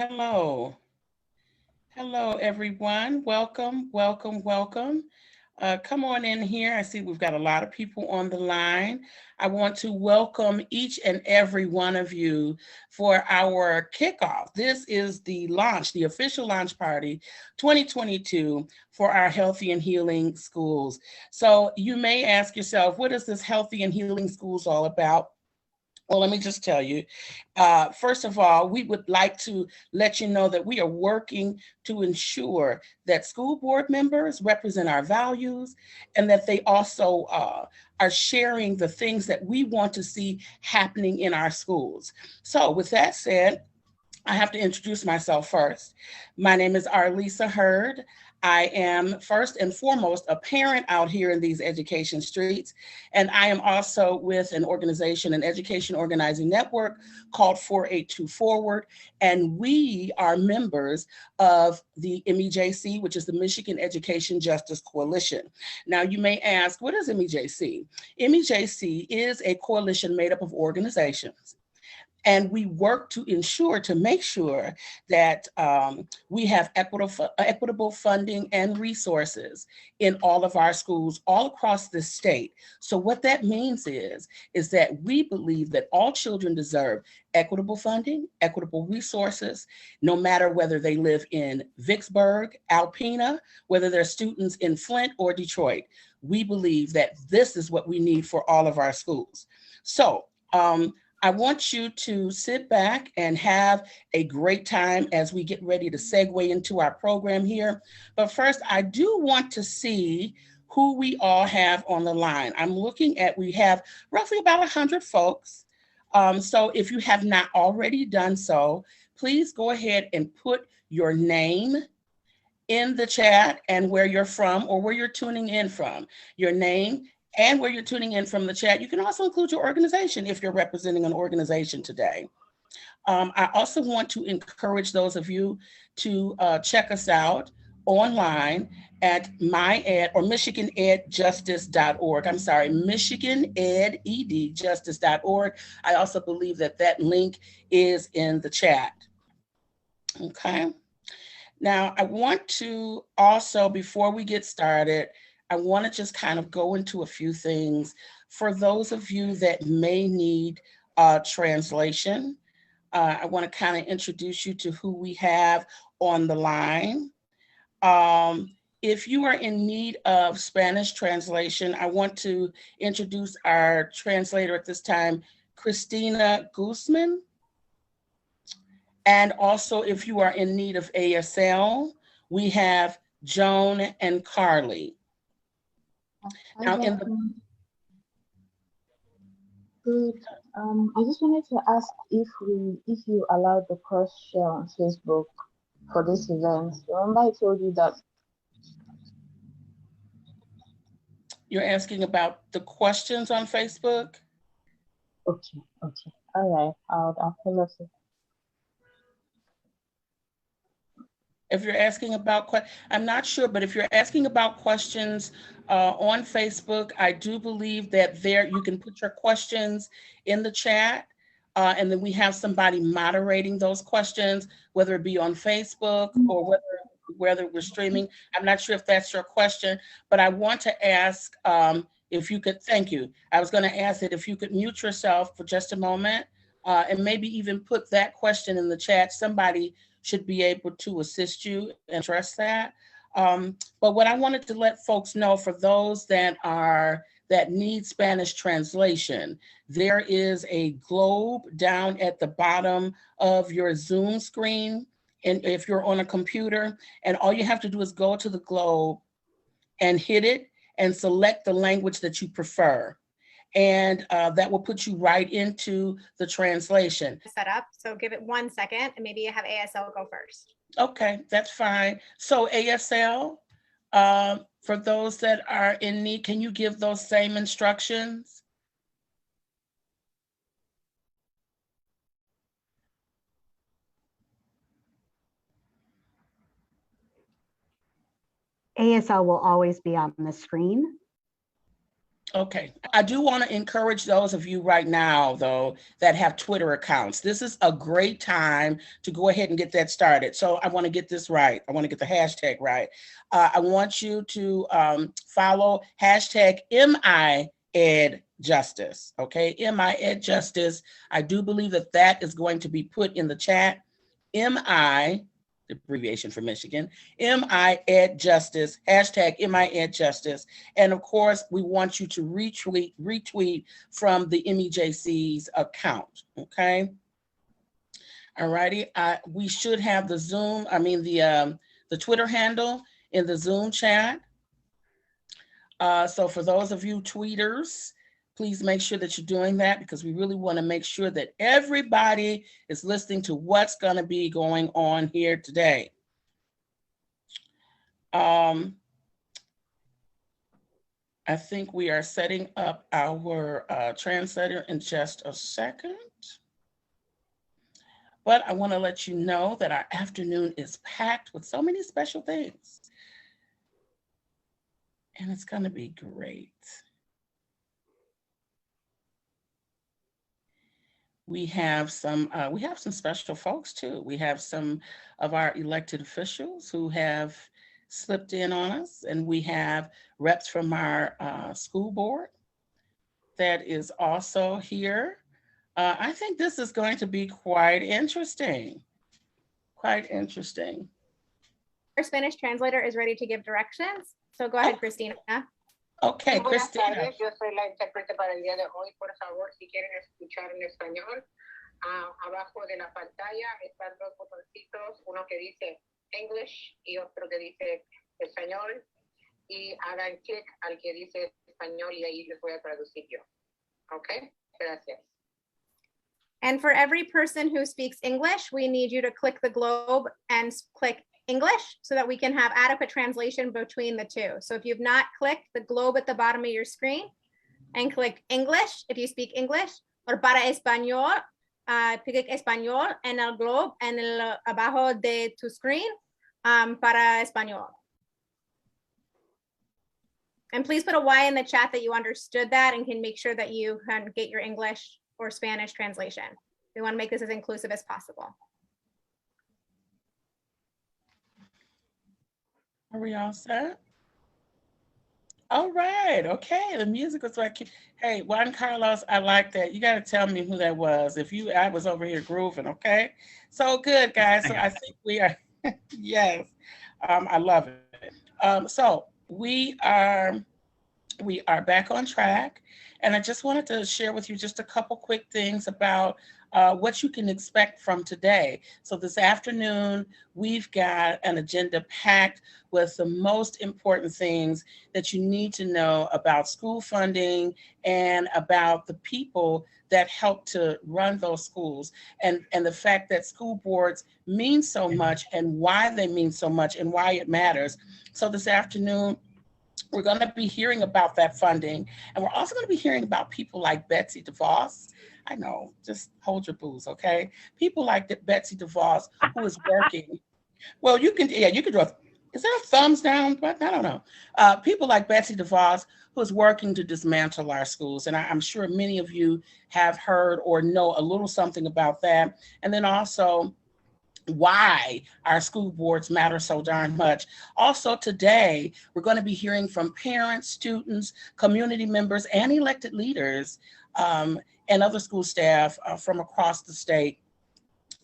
Hello. Hello, everyone. Welcome, welcome, welcome. Come on in here. I see we've got a lot of people on the line. I want to welcome each and every one of you for our kickoff. This is the launch, the official launch party 2022 for our Healthy and Healing Schools. So you may ask yourself, what is this Healthy and Healing Schools all about? Well, let me just tell you, first of all, we would like to let you know that we are working to ensure that school board members represent our values and that they also are sharing the things that we want to see happening in our schools. So with that said, I have to introduce myself first. My name is Arlisa Hurd. I am first and foremost a parent out here in these education streets, and I am also with an organization, an education organizing network called 482 Forward, and we are members of the MEJC, which is the Michigan Education Justice Coalition. Now, you may ask, what is MEJC? MEJC is a coalition made up of organizations, and we work to ensure, to make sure that we have equitable funding and resources in all of our schools all across the state. So what that means is that we believe that all children deserve equitable funding, equitable resources, no matter whether they live in Vicksburg, Alpena, whether they're students in Flint or Detroit. We believe that this is what we need for all of our schools. So, I want you to sit back and have a great time as we get ready to segue into our program here. But first, I do want to see who we all have on the line. I'm looking at, we have roughly about 100 folks. So if you have not already done so, please go ahead and put your name in the chat and where you're from or where you're tuning in from. Your name and where you're tuning in from the chat. You can also include your organization if you're representing an organization today. I also want to encourage those of you to check us out online at myed or michiganedjustice.org. I'm sorry, michiganedjustice.org. I also believe that that link is in the chat. Okay. Now, I want to also, before we get started, I want to just kind of go into a few things for those of you that may need translation. I want to kind of introduce you to who we have on the line. If you are in need of Spanish translation, I want to introduce our translator at this time, Christina Guzman. And also, if you are in need of ASL, we have Joan and Carly. Now, in the good. I just wanted to ask if you allowed the cross share on Facebook for this event. Remember I told you that. You're asking about the questions on Facebook? Okay. All right. I'll follow up. If you're asking about, I'm not sure, but if you're asking about questions on Facebook, I do believe that there you can put your questions in the chat, and then we have somebody moderating those questions, whether it be on Facebook or whether we're streaming. I'm not sure if that's your question, but I want to ask if you could, thank you. I was going to ask that if you could mute yourself for just a moment and maybe even put that question in the chat. Somebody should be able to assist you and address that. But what I wanted to let folks know, for those that need Spanish translation, there is a globe down at the bottom of your Zoom screen, and if you're on a computer, and all you have to do is go to the globe and hit it and select the language that you prefer. And that will put you right into the translation. Set up, so give it 1 second, and maybe you have ASL go first. Okay, that's fine. So ASL, for those that are in need, can you give those same instructions? ASL will always be on the screen. Okay. I do want to encourage those of you right now, though, that have Twitter accounts. This is a great time to go ahead and get that started. So I want to get this right. I want to get the hashtag right. I want you to follow hashtag MIEdJustice. Okay. MIEdJustice. I do believe that that is going to be put in the chat. MI, the abbreviation for Michigan, MIEdJustice, hashtag MIEdJustice. And of course, we want you to retweet from the MEJC's account, okay? All righty, we should have the Zoom, the Twitter handle in the Zoom chat. So for those of you tweeters, please make sure that you're doing that, because we really want to make sure that everybody is listening to what's going to be going on here today. I think we are setting up our translator in just a second. But I want to let you know that our afternoon is packed with so many special things. And it's going to be great. We have some special folks too. We have some of our elected officials who have slipped in on us, and we have reps from our school board that is also here. I think this is going to be quite interesting. Quite interesting. Our Spanish translator is ready to give directions. So go ahead, Christina. Okay, Buenas Christina. tardes, yo soy la intérprete para el día de hoy. Por favor, si quieren escuchar en español, abajo de la pantalla están dos botoncitos, uno que dice English y otro que dice español, y hagan clic al que dice español y ahí les voy a traducir yo. Okay, gracias. And for every person who speaks English, we need you to click the globe and click English so that we can have adequate translation between the two. So if you've not clicked the globe at the bottom of your screen and click English, if you speak English, or para español, click español en el globe en el abajo de tu screen para español. And please put a Y in the chat that you understood that and can make sure that you can get your English or Spanish translation. We want to make this as inclusive as possible. Are we all set? All right. Okay. The music was like, hey, Juan Carlos, I like that. You got to tell me who that was. I was over here grooving. Okay. So good, guys. So I think we are, yes, I love it. So we are back on track. And I just wanted to share with you just a couple quick things about what you can expect from today. So this afternoon, we've got an agenda packed with the most important things that you need to know about school funding and about the people that help to run those schools, and the fact that school boards mean so much and why they mean so much and why it matters. So this afternoon, we're going to be hearing about that funding, and we're also going to be hearing about people like Betsy DeVos. I know, just hold your booze, okay? People like Betsy DeVos, who is working. Well, you can draw. Is there a thumbs down? But I don't know. People like Betsy DeVos, who is working to dismantle our schools. And I'm sure many of you have heard or know a little something about that. And then also why our school boards matter so darn much. Also today, we're going to be hearing from parents, students, community members, and elected leaders and other school staff from across the state.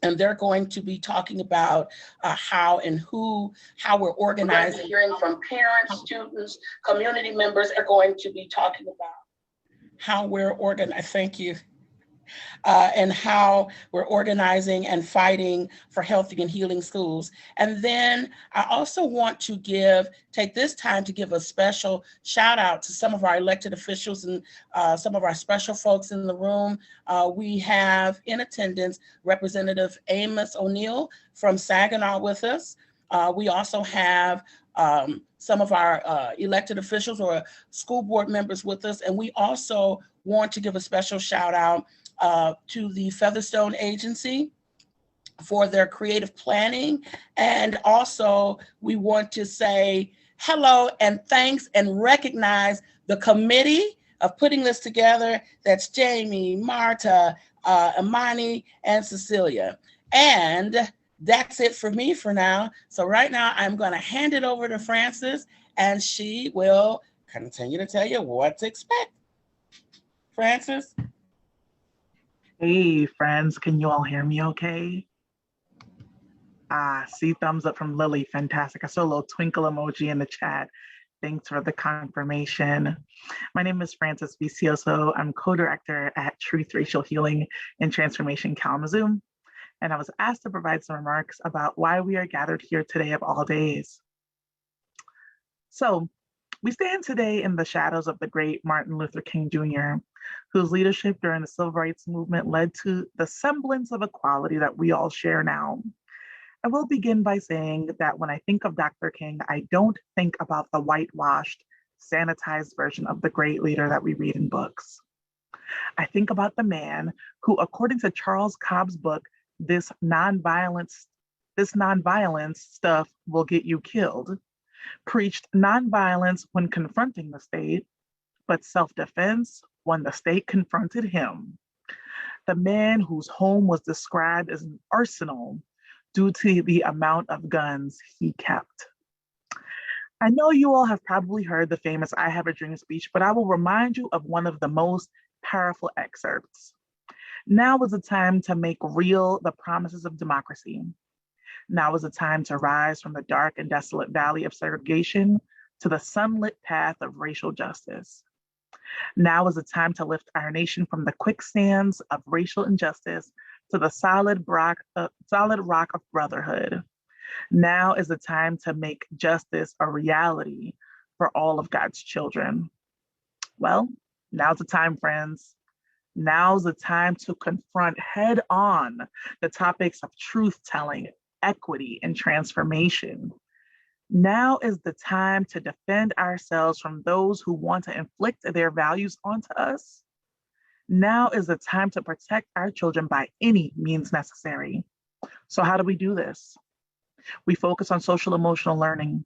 And they're going to be talking about how we're organizing. Hearing from parents, students, community members are going to be talking about how we're organized. Thank you. And how we're organizing and fighting for healthy and healing schools. And then I also want to take this time to give a special shout out to some of our elected officials and some of our special folks in the room. We have in attendance Representative Amos O'Neill from Saginaw with us. We also have some of our elected officials or school board members with us. And we also want to give a special shout out to the Featherstone Agency for their creative planning. And also we want to say hello and thanks and recognize the committee of putting this together. That's Jamie, Marta, Imani, and Cecilia. And that's it for me for now. So right now, I'm going to hand it over to Frances, and she will continue to tell you what to expect. Frances? Hey, friends, can you all hear me okay? See thumbs up from Lily, fantastic. I saw a little twinkle emoji in the chat. Thanks for the confirmation. My name is Frances Vicioso. I'm co-director at Truth Racial Healing and Transformation Kalamazoo, and I was asked to provide some remarks about why we are gathered here today of all days. So, we stand today in the shadows of the great Martin Luther King Jr., whose leadership during the Civil Rights Movement led to the semblance of equality that we all share now. I will begin by saying that when I think of Dr. King, I don't think about the whitewashed, sanitized version of the great leader that we read in books. I think about the man who, according to Charles Cobb's book, this nonviolence stuff will get you killed, preached nonviolence when confronting the state, but self-defense when the state confronted him. The man whose home was described as an arsenal due to the amount of guns he kept. I know you all have probably heard the famous I Have a Dream speech, but I will remind you of one of the most powerful excerpts. Now is the time to make real the promises of democracy. Now is the time to rise from the dark and desolate valley of segregation to the sunlit path of racial justice. Now is the time to lift our nation from the quicksands of racial injustice to the solid rock of brotherhood. Now is the time to make justice a reality for all of God's children. Well, now's the time, friends. Now's the time to confront head on the topics of truth-telling, equity, and transformation. Now is the time to defend ourselves from those who want to inflict their values onto us. Now is the time to protect our children by any means necessary. So how do we do this? We focus on social emotional learning.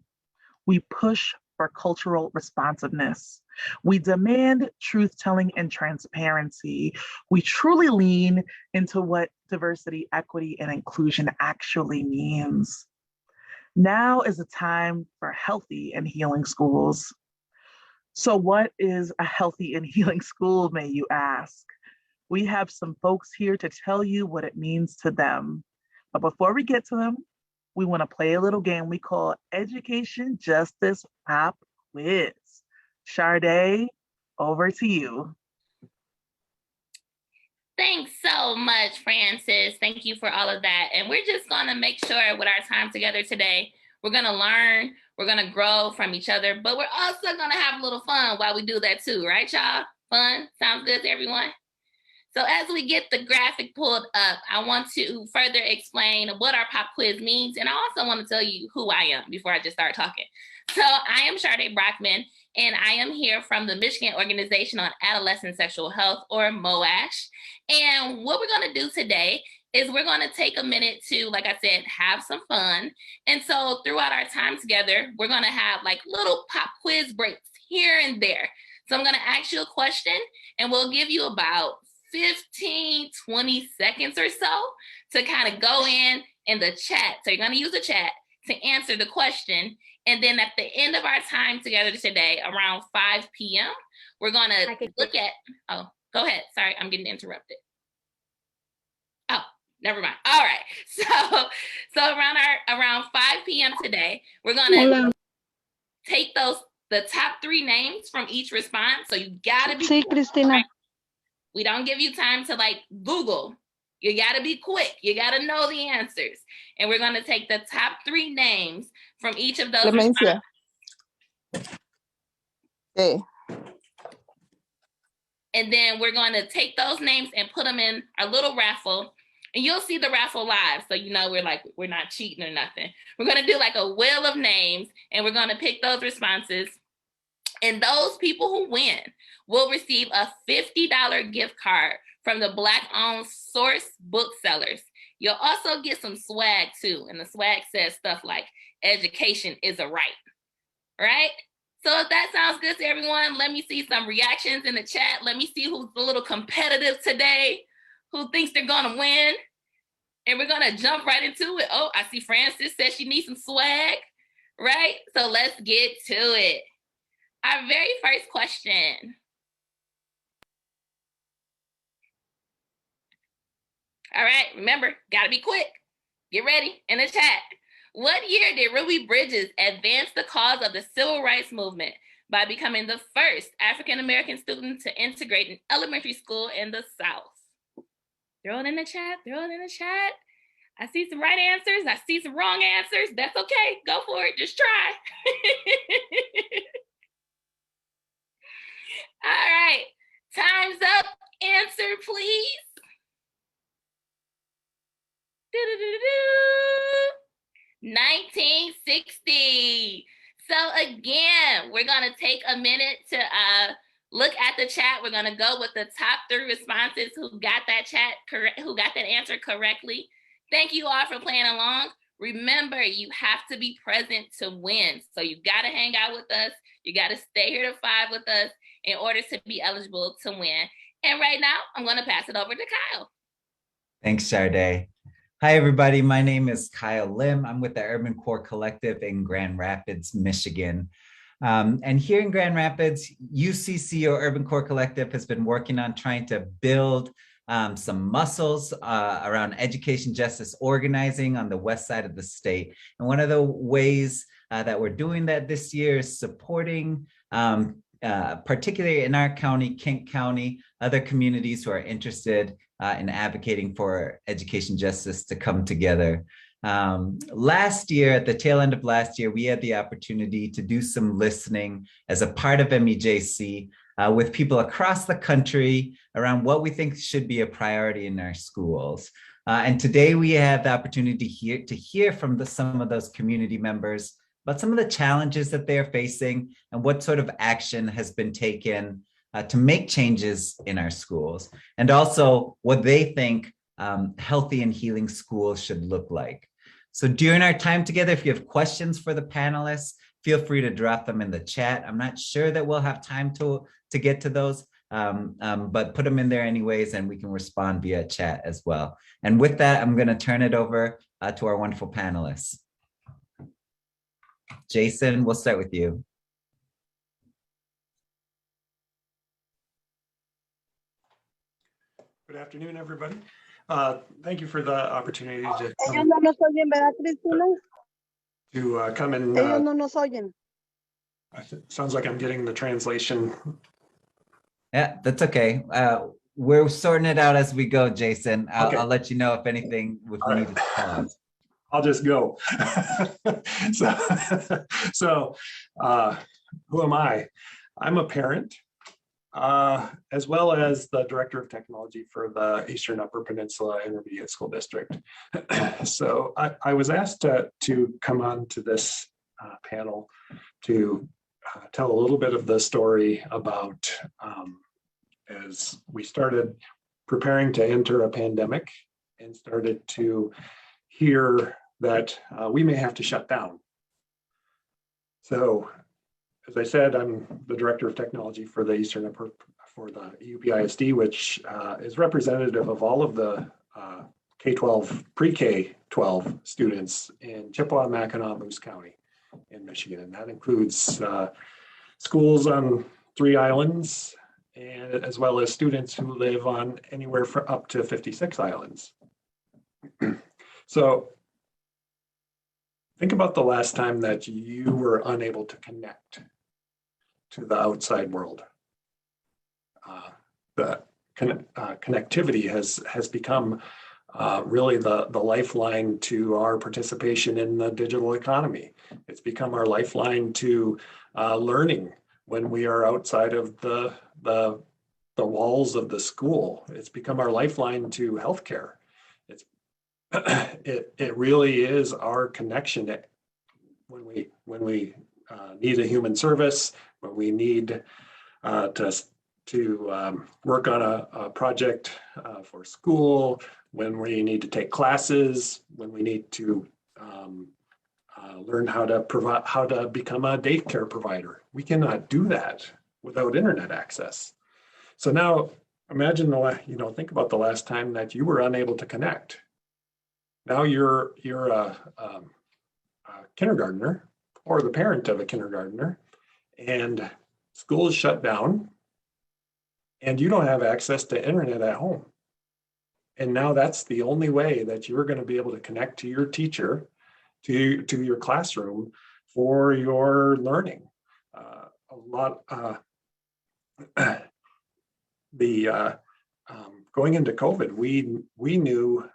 We push for cultural responsiveness. We demand truth-telling and transparency. We truly lean into what diversity, equity, and inclusion actually means. Now is the time for healthy and healing schools. So what is a healthy and healing school, may you ask? We have some folks here to tell you what it means to them. But before we get to them, we want to play a little game we call Education Justice Pop Quiz. Sade, over to you. Thanks so much, Frances. Thank you for all of that. And we're just going to make sure with our time together today, we're going to learn, we're going to grow from each other, but we're also going to have a little fun while we do that too, right, y'all? Fun? Sounds good to everyone? So as we get the graphic pulled up, I want to further explain what our pop quiz means. And I also want to tell you who I am before I just start talking. So I am Sade Brockman, and I am here from the Michigan Organization on Adolescent Sexual Health, or MOASH. And what we're going to do today is we're going to take a minute to, like I said, have some fun. And so throughout our time together, we're going to have like little pop quiz breaks here and there. So I'm going to ask you a question, and we'll give you about 15, 20 seconds or so to kind of go in the chat. So you're going to use the chat to answer the question. And then at the end of our time together today, around 5 p.m., we're going to look at, oh, go ahead. Sorry, I'm getting interrupted. Oh, never mind. All right. So around 5 p.m. today, we're going to take the top 3 names from each response. So you got to be quick, Cristina. right? We don't give you time to like Google. You got to be quick. You got to know the answers. And we're going to take the top 3 names from each of those responses. Hey. And then we're going to take those names and put them in our little raffle. And you'll see the raffle live. So, you know, we're not cheating or nothing. We're going to do like a wheel of names, and we're going to pick those responses. And those people who win will receive a $50 gift card from the Black-owned Source Booksellers. You'll also get some swag too. And the swag says stuff like, education is a right, right? So if that sounds good to everyone, let me see some reactions in the chat. Let me see who's a little competitive today, who thinks they're gonna win. And we're gonna jump right into it. Oh, I see Francis says she needs some swag, right? So let's get to it. Our very first question. All right, remember, gotta be quick. Get ready in the chat. What year did Ruby Bridges advance the cause of the civil rights movement by becoming the first African-American student to integrate an elementary school in the South? Throw it in the chat, throw it in the chat. I see some right answers, I see some wrong answers. That's okay, go for it, just try. All right, time's up. Answer, please. 1960. So again, we're gonna take a minute to look at the chat. We're gonna go with the top 3 responses who got that chat correct, who got that answer correctly. Thank you all for playing along. Remember, you have to be present to win. So you gotta hang out with us. You gotta stay here to 5 with us in order to be eligible to win. And right now, I'm gonna pass it over to Kyle. Thanks, Sade. Hi, everybody. My name is Kyle Lim. I'm with the Urban Core Collective in Grand Rapids, Michigan. And here in Grand Rapids, UCC, or Urban Core Collective, has been working on trying to build some muscles around education justice organizing on the west side of the state. And one of the ways that we're doing that this year is supporting, particularly in our county, Kent County, other communities who are interested in advocating for education justice to come together. Last year, at the tail end of last year, we had the opportunity to do some listening as a part of MEJC with people across the country around what we think should be a priority in our schools. And today we have the opportunity to hear from some of those community members about some of the challenges that they're facing and what sort of action has been taken to make changes in our schools, and also what they think healthy and healing schools should look like. So during our time together, if you have questions for the panelists, feel free to drop them in the chat. I'm not sure that we'll have time to get to those, but put them in there anyways, and we can respond via chat as well. And with that, I'm gonna turn it over to our wonderful panelists. Jason, we'll start with you. Good afternoon, everybody. Thank you for the opportunity to come and sounds like I'm getting the translation. Yeah, that's okay. We're sorting it out as we go, Jason. Okay. I'll let you know if anything, if we need to pause. I'll just go. So who am I? I'm a parent, as well as the Director of Technology for the Eastern Upper Peninsula Intermediate School District. So I was asked to come on to this panel to tell a little bit of the story about as we started preparing to enter a pandemic and started to hear that we may have to shut down. So, as I said, I'm the Director of Technology for the Eastern Upper, for the UPISD, which is representative of all of the K-12, pre-K-12 students in Chippewa, Mackinac, Moose County in Michigan. And that includes schools on 3 islands, and as well as students who live on anywhere for up to 56 islands. So think about the last time that you were unable to connect to the outside world. The connectivity has become really the lifeline to our participation in the digital economy. It's become our lifeline to learning when we are outside of the walls of the school. It's become our lifeline to healthcare. It really is our connection to when we need a human service, when we need to work on a project for school, when we need to take classes, when we need to learn how to become a daycare provider. We cannot do that without internet access. So now imagine think about the last time that you were unable to connect. Now you're a kindergartner or the parent of a kindergartner, and school is shut down, and you don't have access to internet at home. And now that's the only way that you're going to be able to connect to your teacher, to your classroom for your learning. Going into COVID, we knew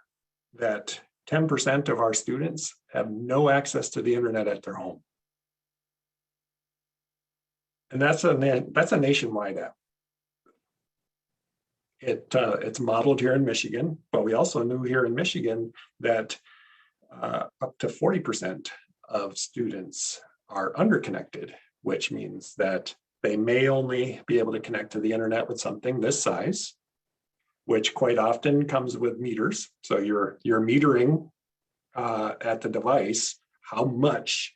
that 10% of our students have no access to the internet at their home. And that's a nationwide app. It's modeled here in Michigan, but we also knew here in Michigan that up to 40% of students are underconnected, which means that they may only be able to connect to the internet with something this size, which quite often comes with meters. So you're metering at the device how much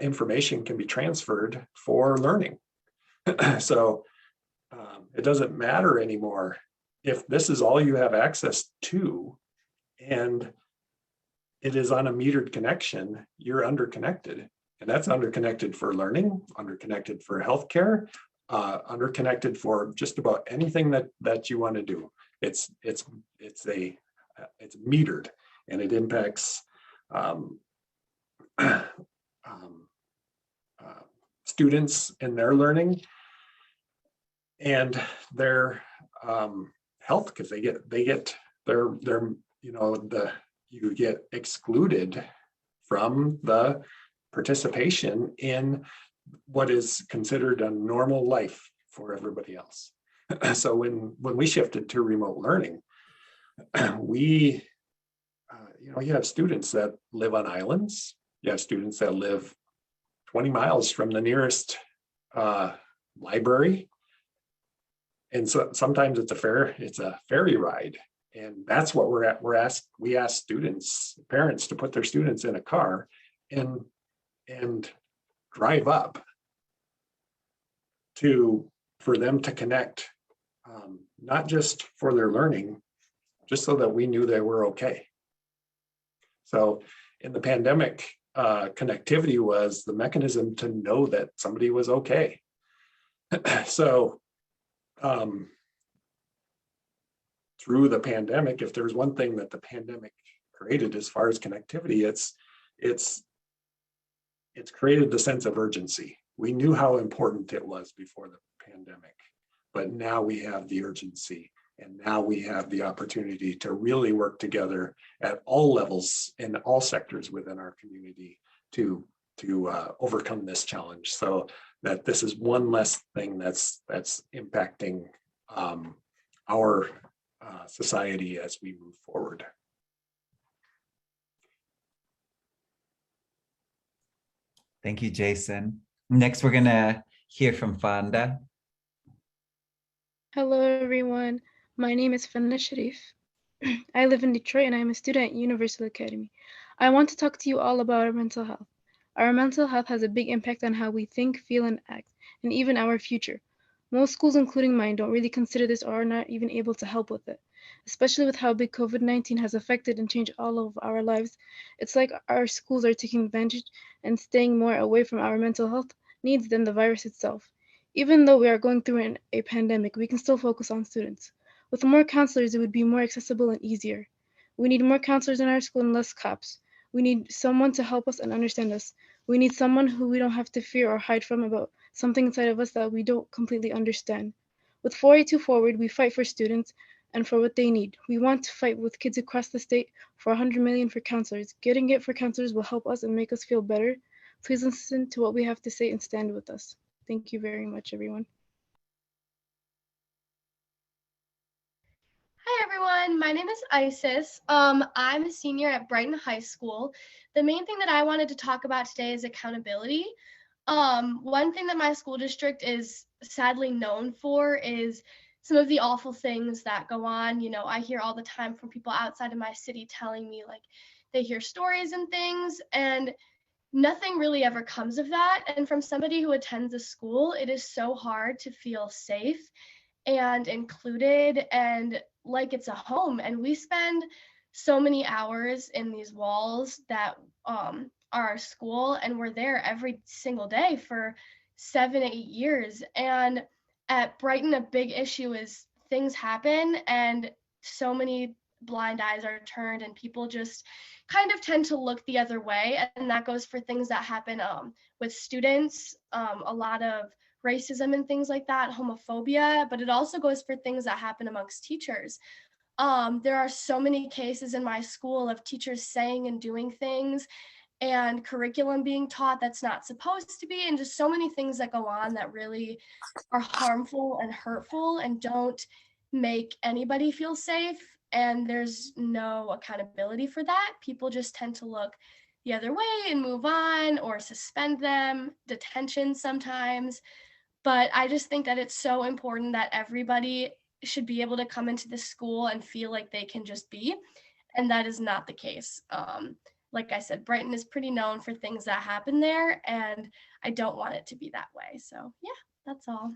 information can be transferred for learning. So it doesn't matter anymore if this is all you have access to and it is on a metered connection, you're underconnected. And that's underconnected for learning, underconnected for healthcare, underconnected for just about anything that you want to do. It's metered, and it impacts students in their learning and their health, because you get excluded from the participation in what is considered a normal life for everybody else. So when we shifted to remote learning, you have students that live on islands. You have students that live 20 miles from the nearest library. And so sometimes it's a ferry ride. And that's what we ask students, parents, to put their students in a car and drive up for them to connect, not just for their learning, just so that we knew they were okay. So in the pandemic, connectivity was the mechanism to know that somebody was okay. So through the pandemic, if there's one thing that the pandemic created as far as connectivity, it's created the sense of urgency. We knew how important it was before the pandemic, but now we have the urgency, and now we have the opportunity to really work together at all levels in all sectors within our community to overcome this challenge, so that this is one less thing that's impacting our society as we move forward. Thank you, Jason. Next, we're gonna hear from Fanda. Hello, everyone. My name is Fennel. I live in Detroit and I'm a student at Universal Academy. I want to talk to you all about our mental health. Our mental health has a big impact on how we think, feel, and act, and even our future. Most schools, including mine, don't really consider this or are not even able to help with it, especially with how big COVID-19 has affected and changed all of our lives. It's like our schools are taking advantage and staying more away from our mental health needs than the virus itself. Even though we are going through a pandemic, we can still focus on students. With more counselors, it would be more accessible and easier. We need more counselors in our school and less cops. We need someone to help us and understand us. We need someone who we don't have to fear or hide from about something inside of us that we don't completely understand. With 482 Forward, we fight for students and for what they need. We want to fight with kids across the state for 100 million for counselors. Getting it for counselors will help us and make us feel better. Please listen to what we have to say and stand with us. Thank you very much, everyone. Hi everyone, my name is Isis. I'm a senior at Brighton High School. The main thing that I wanted to talk about today is accountability. One thing that my school district is sadly known for is some of the awful things that go on. You know, I hear all the time from people outside of my city telling me like they hear stories and things, and nothing really ever comes of that. And from somebody who attends a school, it is so hard to feel safe and included and like it's a home. And we spend so many hours in these walls that are our school, and we're there every single day for 7-8 years. And at Brighton, a big issue is things happen and so many blind eyes are turned and people just kind of tend to look the other way. And that goes for things that happen with students, a lot of racism and things like that, homophobia, but it also goes for things that happen amongst teachers. There are so many cases in my school of teachers saying and doing things and curriculum being taught that's not supposed to be, and just so many things that go on that really are harmful and hurtful and don't make anybody feel safe. And there's no accountability for that. People just tend to look the other way and move on or suspend them, detention sometimes. But I just think that it's so important that everybody should be able to come into the school and feel like they can just be. And that is not the case. Like I said, Brighton is pretty known for things that happen there, and I don't want it to be that way. So yeah, that's all.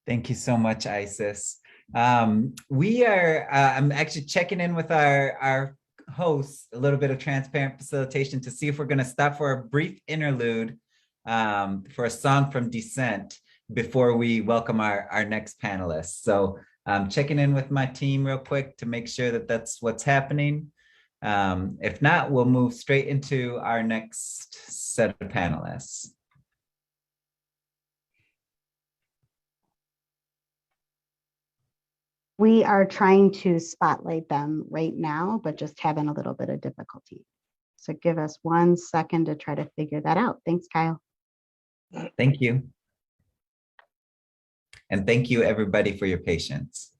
Thank you so much, Isis. We are, I'm actually checking in with our hosts, a little bit of transparent facilitation to see if we're gonna stop for a brief interlude for a song from Descent before we welcome our next panelists. So I'm checking in with my team real quick to make sure that that's what's happening. If not, we'll move straight into our next set of panelists. We are trying to spotlight them right now, but just having a little bit of difficulty. So give us 1 second to try to figure that out. Thanks, Kyle. Thank you. And thank you, everybody, for your patience.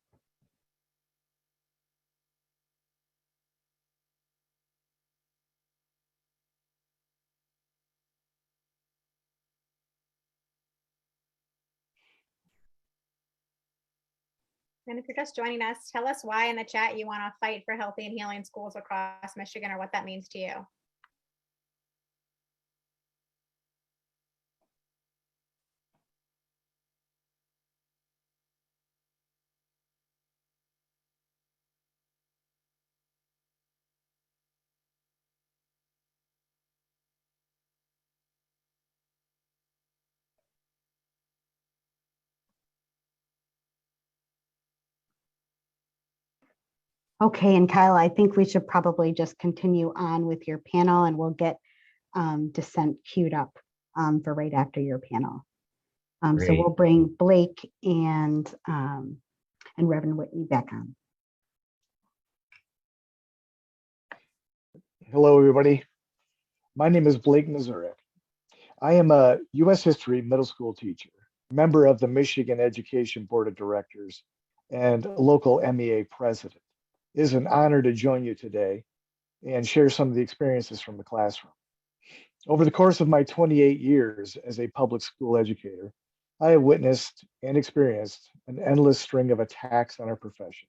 And if you're just joining us, tell us why in the chat you want to fight for healthy and healing schools across Michigan, or what that means to you. Okay, and Kyle, I think we should probably just continue on with your panel, and we'll get Dissent queued up for right after your panel. So we'll bring Blake and Reverend Whitney back on. Hello, everybody. My name is Blake Nazarek. I am a U.S. history middle school teacher, member of the Michigan Education Board of Directors, and local MEA president. It is an honor to join you today and share some of the experiences from the classroom. Over the course of my 28 years as a public school educator, I have witnessed and experienced an endless string of attacks on our profession.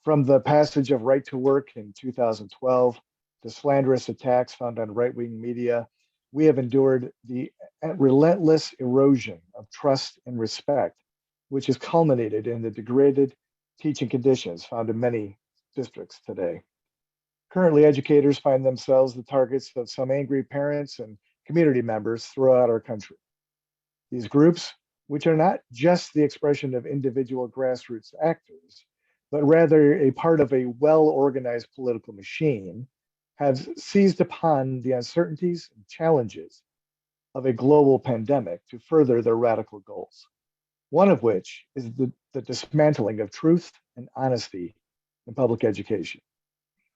From the passage of Right to Work in 2012 to slanderous attacks found on right-wing media, we have endured the relentless erosion of trust and respect, which has culminated in the degraded teaching conditions found in many districts today. Currently, educators find themselves the targets of some angry parents and community members throughout our country. These groups, which are not just the expression of individual grassroots actors, but rather a part of a well-organized political machine, have seized upon the uncertainties and challenges of a global pandemic to further their radical goals. One of which is the dismantling of truth and honesty in public education.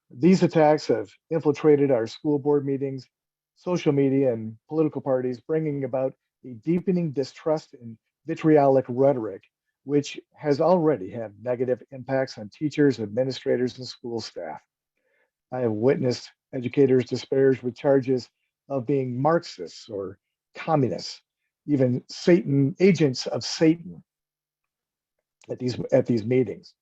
These attacks have infiltrated our school board meetings, social media, and political parties, bringing about a deepening distrust and vitriolic rhetoric, which has already had negative impacts on teachers, administrators, and school staff. I have witnessed educators disparaged with charges of being Marxists or communists, even Satan, agents of Satan at these meetings.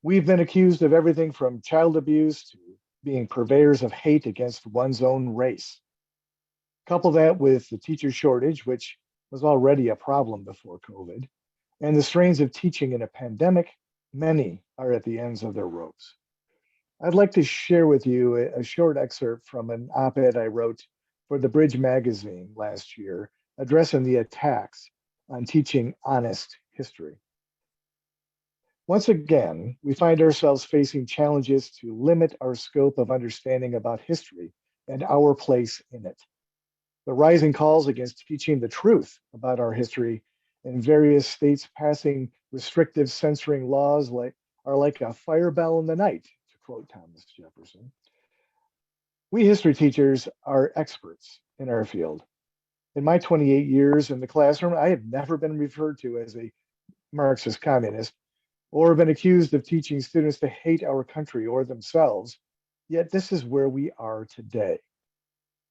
We've been accused of everything from child abuse to being purveyors of hate against one's own race. Couple that with the teacher shortage, which was already a problem before COVID, and the strains of teaching in a pandemic, many are at the ends of their ropes. I'd like to share with you a short excerpt from an op-ed I wrote for the Bridge magazine last year, addressing the attacks on teaching honest history. Once again, we find ourselves facing challenges to limit our scope of understanding about history and our place in it. The rising calls against teaching the truth about our history and various states passing restrictive censoring laws are like a fire bell in the night, to quote Thomas Jefferson. We history teachers are experts in our field. In my 28 years in the classroom, I have never been referred to as a Marxist communist or been accused of teaching students to hate our country or themselves, yet this is where we are today.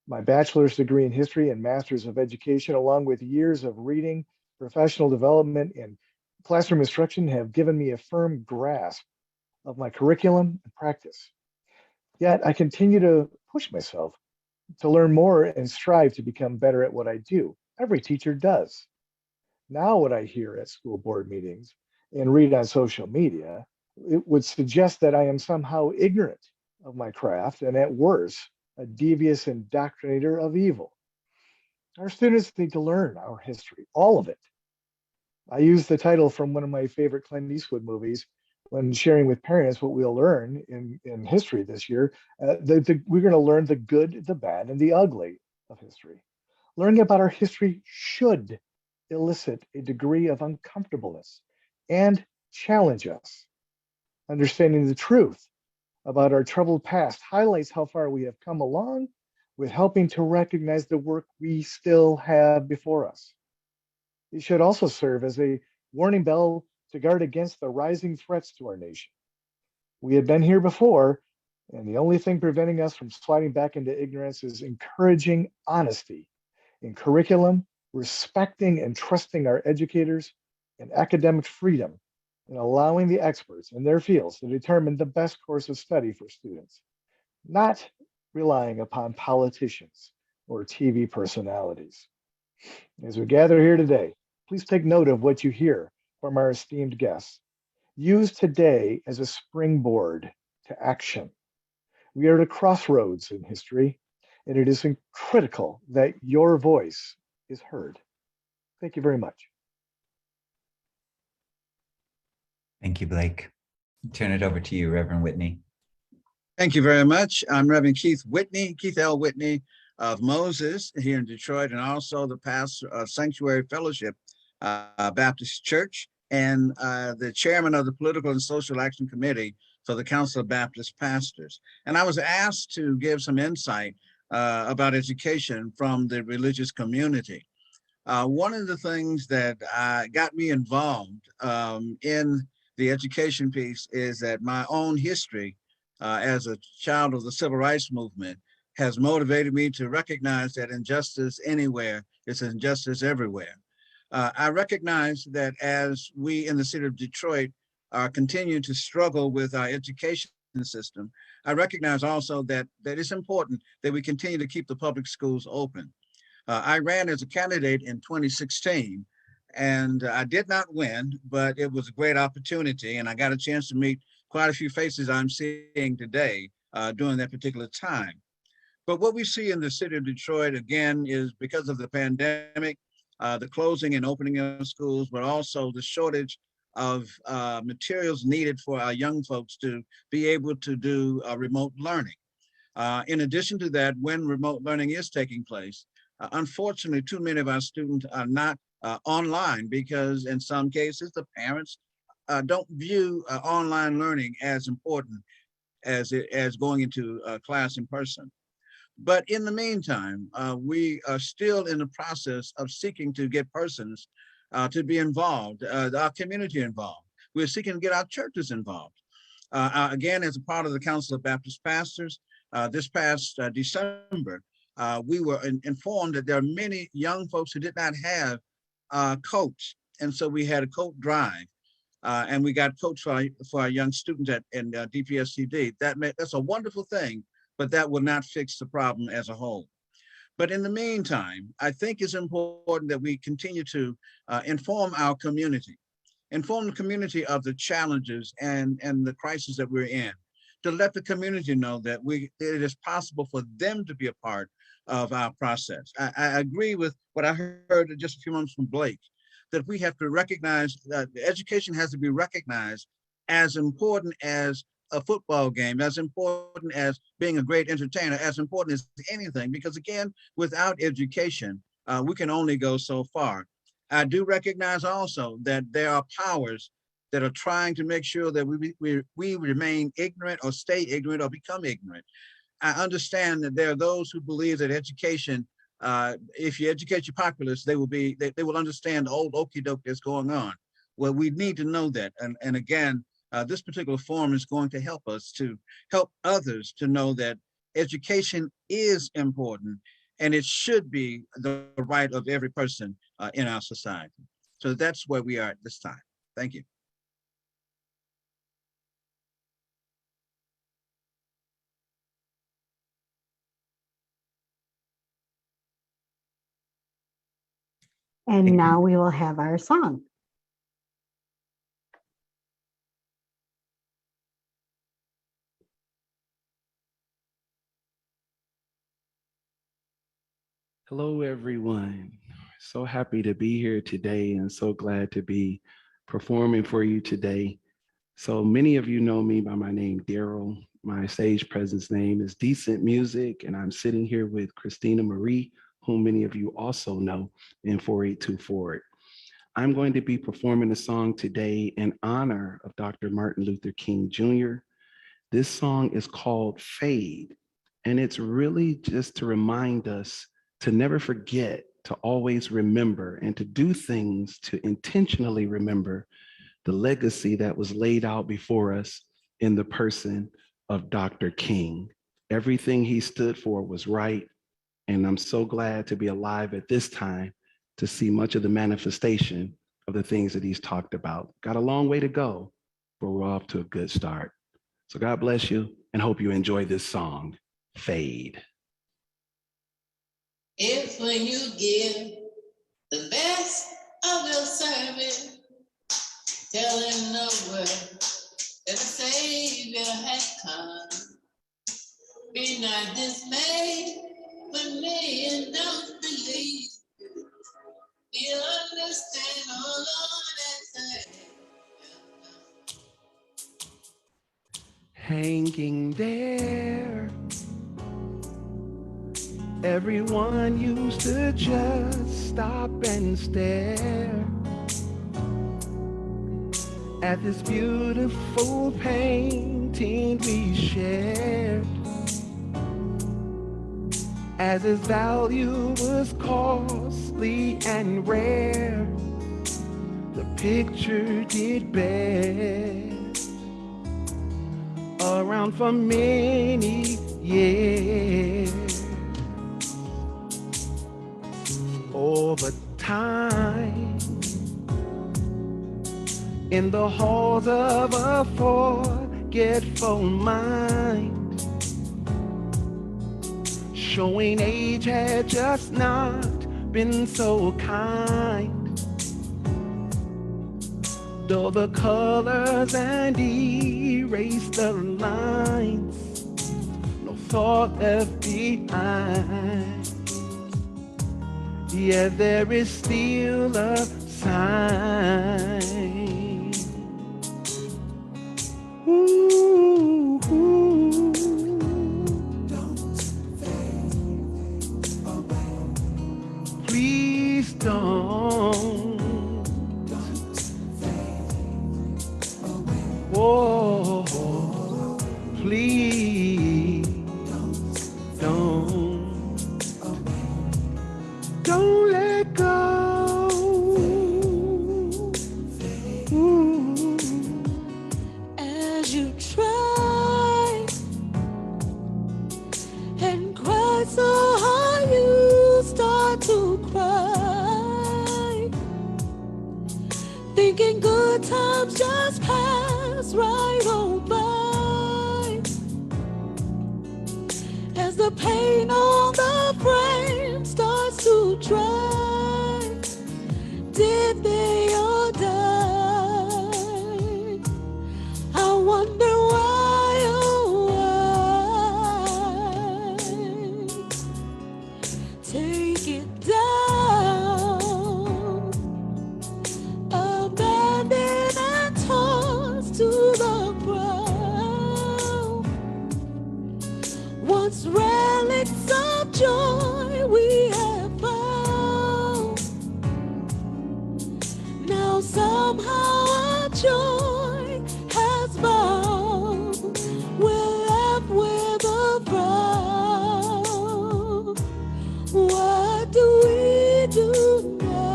My bachelor's degree in history and master's of education, along with years of reading, professional development, and classroom instruction have given me a firm grasp of my curriculum and practice. Yet I continue to push myself to learn more and strive to become better at what I do. Every teacher does. Now what I hear at school board meetings and read on social media, it would suggest that I am somehow ignorant of my craft and at worst, a devious indoctrinator of evil. Our students need to learn our history, all of it. I use the title from one of my favorite Clint Eastwood movies when sharing with parents what we'll learn in history this year. We're going to learn the good, the bad, and the ugly of history. Learning about our history should elicit a degree of uncomfortableness and challenge us. Understanding the truth about our troubled past highlights how far we have come along with helping to recognize the work we still have before us. It should also serve as a warning bell to guard against the rising threats to our nation. We have been here before, and the only thing preventing us from sliding back into ignorance is encouraging honesty in curriculum, respecting and trusting our educators, and academic freedom, and allowing the experts in their fields to determine the best course of study for students, not relying upon politicians or TV personalities. As we gather here today, please take note of what you hear from our esteemed guests. Use today as a springboard to action. We are at a crossroads in history, and it is critical that your voice is heard. Thank you very much. Thank you, Blake. Turn it over to you, Reverend Whitney. Thank you very much. I'm Reverend Keith L. Whitney of Moses here in Detroit, and also the pastor of Sanctuary Fellowship Baptist Church and the chairman of the Political and Social Action Committee for the Council of Baptist Pastors. And I was asked to give some insight about education from the religious community. One of the things that got me involved in the education piece is that my own history as a child of the civil rights movement has motivated me to recognize that injustice anywhere is injustice everywhere. I recognize that as we in the city of Detroit continue to struggle with our education system, I recognize also that it's important that we continue to keep the public schools open. I ran as a candidate in 2016, and I did not win, but it was a great opportunity, and I got a chance to meet quite a few faces I'm seeing today during that particular time. But what we see in the city of Detroit, again, is because of the pandemic, the closing and opening of schools, but also the shortage of materials needed for our young folks to be able to do remote learning. In addition to that, when remote learning is taking place, unfortunately, too many of our students are not online because in some cases, the parents don't view online learning as important as going into class in person. But in the meantime, we are still in the process of seeking to get persons to be involved, our community involved. We're seeking to get our churches involved. Again, as a part of the Council of Baptist Pastors, this past December, we were informed that there are many young folks who did not have coats. And so we had a coat drive. and we got coach for our young students in DPSCD. That's a wonderful thing, but that will not fix the problem as a whole. But in the meantime, I think it's important that we continue to inform our community, inform the community of the challenges and the crisis that we're in, to let the community know that it is possible for them to be a part of our process. I agree with what I heard just a few moments from Blake, that we have to recognize that education has to be recognized as important as a football game, as important as being a great entertainer, as important as anything, because again, without education, we can only go so far. I do recognize also that there are powers that are trying to make sure that we remain ignorant or stay ignorant or become ignorant. I understand that there are those who believe that education, if you educate your populace, they will understand the old okie doke that's going on. Well, we need to know that. And again, this particular forum is going to help us to help others to know that education is important and it should be the right of every person in our society. So that's where we are at this time. Thank you. And now we will have our song. Hello, everyone. So happy to be here today and so glad to be performing for you today. So many of you know me by my name, Darryl. My stage presence name is Decent Music, and I'm sitting here with Christina Marie, whom many of you also know in 4824. I'm going to be performing a song today in honor of Dr. Martin Luther King Jr. This song is called Fade, and it's really just to remind us to never forget, to always remember, and to do things to intentionally remember the legacy that was laid out before us in the person of Dr. King. Everything he stood for was right, and I'm so glad to be alive at this time to see much of the manifestation of the things that he's talked about. Got a long way to go, but we're off to a good start. So God bless you, and hope you enjoy this song, Fade. If when you give the best of your service, telling the world that a Savior has come, be not dismayed when men don't believe. You understand, oh Lord, and say, Hanging there, everyone used to just stop and stare at this beautiful painting we shared, as its value was costly and rare. The picture did bear around for many years. Over time, in the halls of a forgetful mind, showing age had just not been so kind. Though the colors and erase the lines, no thought left behind. Yet there is still a sign. Ooh, ooh. Don't fade away. Please don't. Oh, please don't let go. Ooh. as you try and cry so hard you start to cry, thinking good times just just pass right on by. As the paint on the frame starts to dry, did they all die? I wonder why, oh why? Take it down, abandoned and tossed to the ground. Once relics of joy we have found, now somehow our joy has bound. We're left with a frown. What do we do now?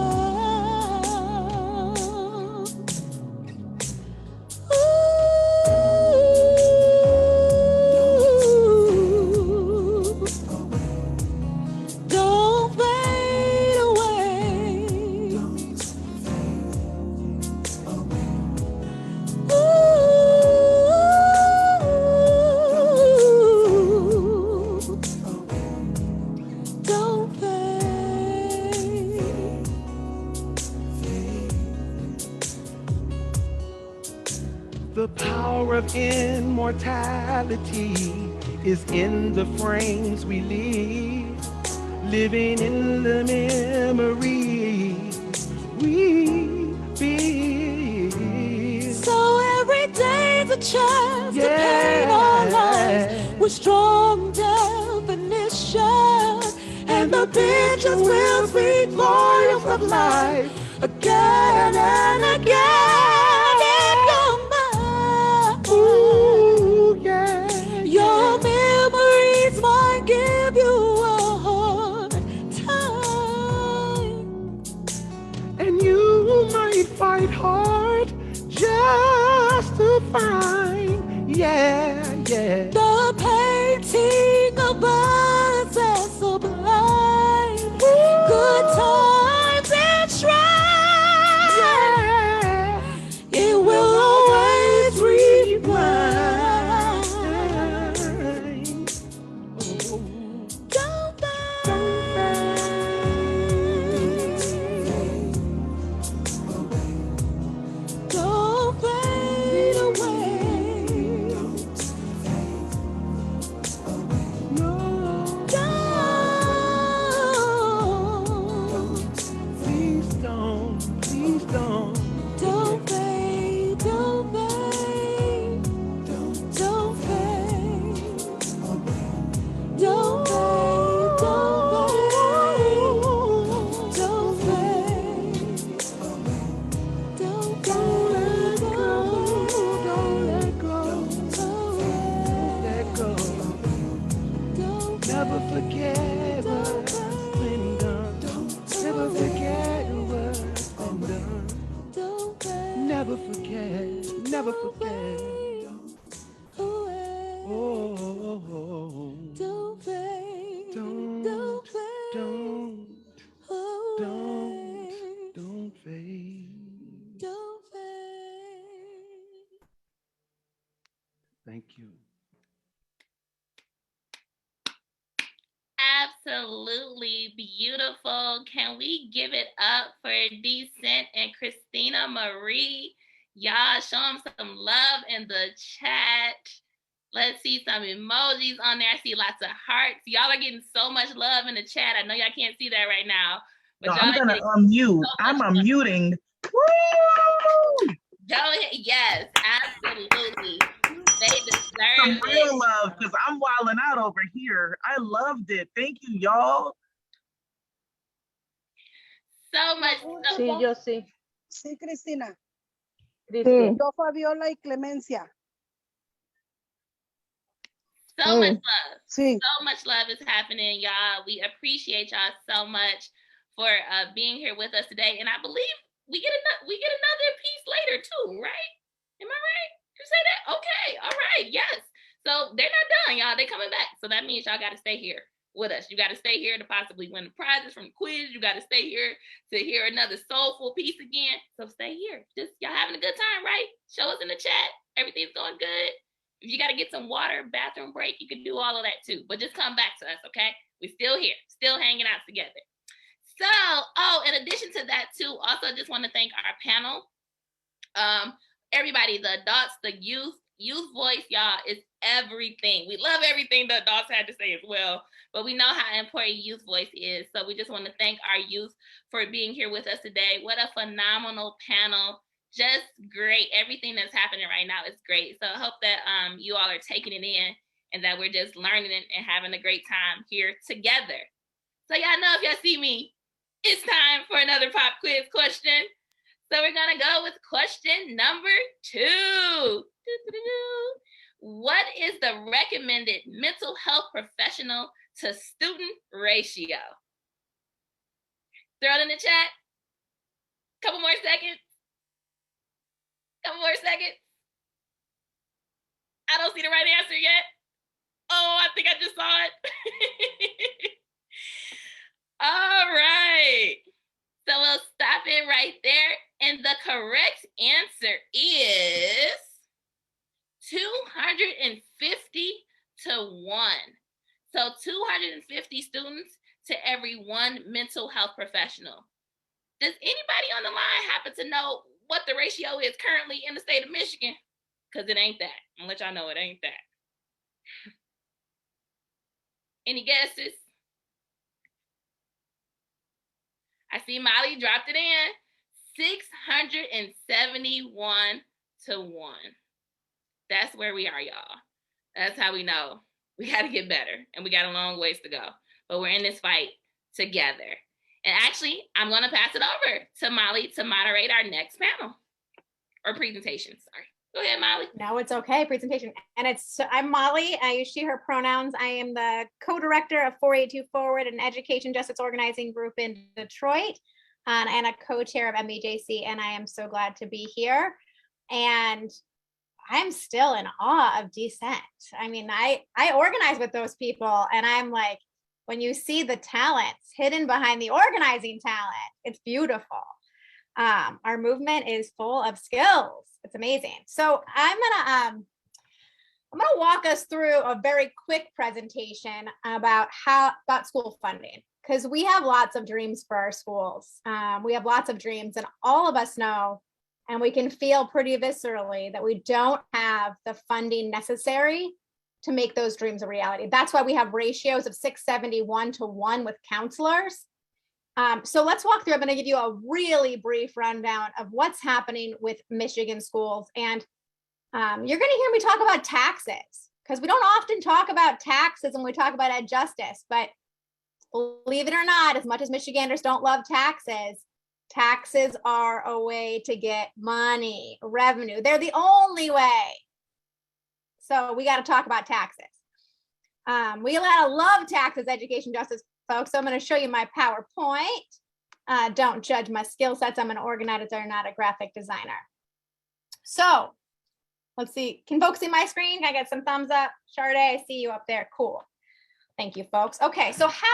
Ooh, don't fade away. Ooh, don't fade. The power of immortality is in the frames we live, living in the memory we build. So every day's a chance to paint our lives with strong definition, and the pictures will speak volumes of life again and again in your mind. Ooh, yeah, Your memories might give you a hard time, and you might fight hard just to find, yeah, yeah. the painting of us as sublime. Good times enshrined, Yeah. it will always rewind. Don't fade, don't fade away. Please don't, please don't. Don't fade, don't fade, don't fade, don't fade, don't fade, don't fade, Don't let go, don't let go. Never forget what's been done. Never forget what's been done. Never forget, never forget. Oh, don't fade, don't, don't fade. don't fade. Thank you. Absolutely beautiful. Can we give it up for Decent and Christina Marie? Y'all show them some love in the chat. Let's see some emojis on there. I see lots of hearts. Y'all are getting so much love in the chat. I know y'all can't see that right now. But No, y'all I'm are gonna getting unmute. so I'm much love. unmuting. Woo! Go ahead. Yes, absolutely. They Some deserve real it. love because I'm wilding out over here. I loved it. Thank you, y'all. So much. Sí, yo sí. Sí, Cristina. Sí. Yo, Fabiola y Clemencia. So much love. Sí. So much love is happening, y'all. We appreciate y'all so much for being here with us today. And I believe we get another piece later too, right? Am I right? You say that? Okay. All right. Yes. So they're not done, y'all. They're coming back. So that means y'all got to stay here. with us. You got to stay here to possibly win the prizes from the quiz. You got to stay here to hear another soulful piece again. So stay here. Just y'all having a good time, right? Show us in the chat. Everything's going good. If you got to get some water, bathroom break, you can do all of that too. But just come back to us, okay? We're still here, still hanging out together. So, in addition to that too, also just want to thank our panel. Everybody, the adults, the youth voice, y'all, is everything. We love everything the adults had to say as well, but we know how important youth voice is. So we just want to thank our youth for being here with us today. What a phenomenal panel. Just great. Everything that's happening right now is great. So I hope that you all are taking it in and that we're just learning and having a great time here together. So y'all know if y'all see me, it's time for another pop quiz question. So we're gonna go with question number 2. What is the recommended mental health professional to student ratio? Throw it in the chat. Couple more seconds. I don't see the right answer yet. Oh, I think I just saw it. All right. So we'll stop it right there. And the correct answer is 250 to 1. So 250 students to every 1 mental health professional. Does anybody on the line happen to know what the ratio is currently in the state of Michigan? Because it ain't that. I'm gonna let y'all know it ain't that. Any guesses? I see Molly dropped it in. 671 to 1. That's where we are, y'all. That's how we know we got to get better and we got a long ways to go. But we're in this fight together. And actually, I'm going to pass it over to Molly to moderate our next panel or presentation. Sorry. Go ahead, Molly. No, it's okay. Presentation. And I'm Molly. I use she, her pronouns. I am the co-director of 482 Forward, an education justice organizing group in Detroit, and a co-chair of MEJC. And I am so glad to be here. And I'm still in awe of Descent. I mean, I organize with those people, and I'm like, when you see the talents hidden behind the organizing talent, it's beautiful. Our movement is full of skills. It's amazing. So I'm gonna walk us through a very quick presentation about school funding, because we have lots of dreams for our schools. We have lots of dreams, and all of us know, and we can feel pretty viscerally that we don't have the funding necessary to make those dreams a reality. That's why we have ratios of 671 to 1 with counselors. So let's walk through. I'm going to give you a really brief rundown of what's happening with Michigan schools. And you're going to hear me talk about taxes, because we don't often talk about taxes when we talk about ed justice. But believe it or not, as much as Michiganders don't love taxes, taxes are a way to get money, revenue. They're the only way. So we got to talk about taxes. We gotta love taxes, education, justice, folks. So I'm going to show you my PowerPoint. Don't judge my skill sets. I'm an organizer, not a graphic designer. So let's see. Can folks see my screen? Can I get some thumbs up? Sade, I see you up there. Cool. Thank you, folks. Okay, so how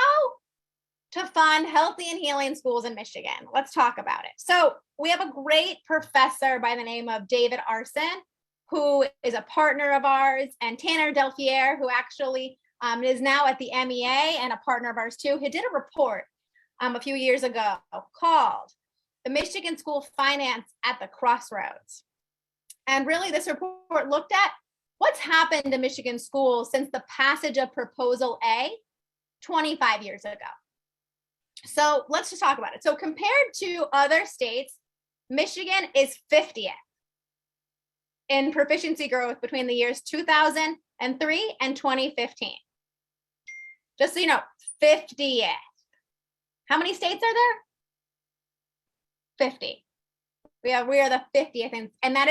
to fund healthy and healing schools in Michigan? Let's talk about it. So we have a great professor by the name of David Arson, who is a partner of ours, and Tanner Delfier, who actually is now at the MEA and a partner of ours too. He did a report a few years ago called The Michigan School Finance at the Crossroads. And really this report looked at what's happened to Michigan schools since the passage of Proposal A 25 years ago. So let's just talk about it. So compared to other states, Michigan is 50th in proficiency growth between the years 2003 and 2015. Just so you know, 50th. How many states are there? 50. We are the 50th, and that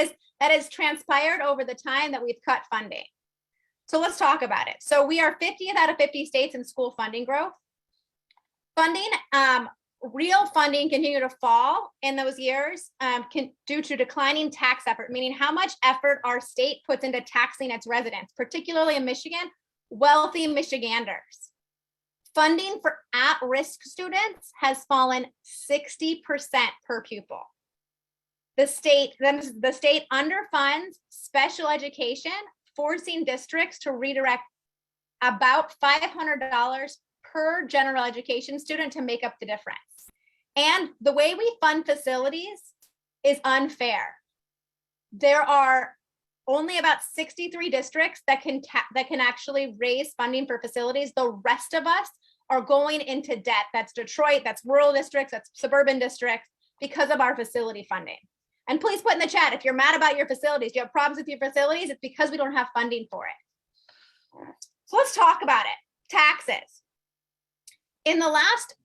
is transpired over the time that we've cut funding. So let's talk about it. So we are 50th out of 50 states in school funding growth. Funding, real funding continued to fall in those years due to declining tax effort, meaning how much effort our state puts into taxing its residents, particularly in Michigan, wealthy Michiganders. Funding for at-risk students has fallen 60% per pupil. The state underfunds special education, forcing districts to redirect about $500 per general education student to make up the difference. And the way we fund facilities is unfair. There are only about 63 districts that can actually raise funding for facilities. The rest of us are going into debt. That's Detroit, that's rural districts, that's suburban districts, because of our facility funding. And please put in the chat, if you're mad about your facilities, you have problems with your facilities, it's because we don't have funding for it. So let's talk about it. Taxes. In the last,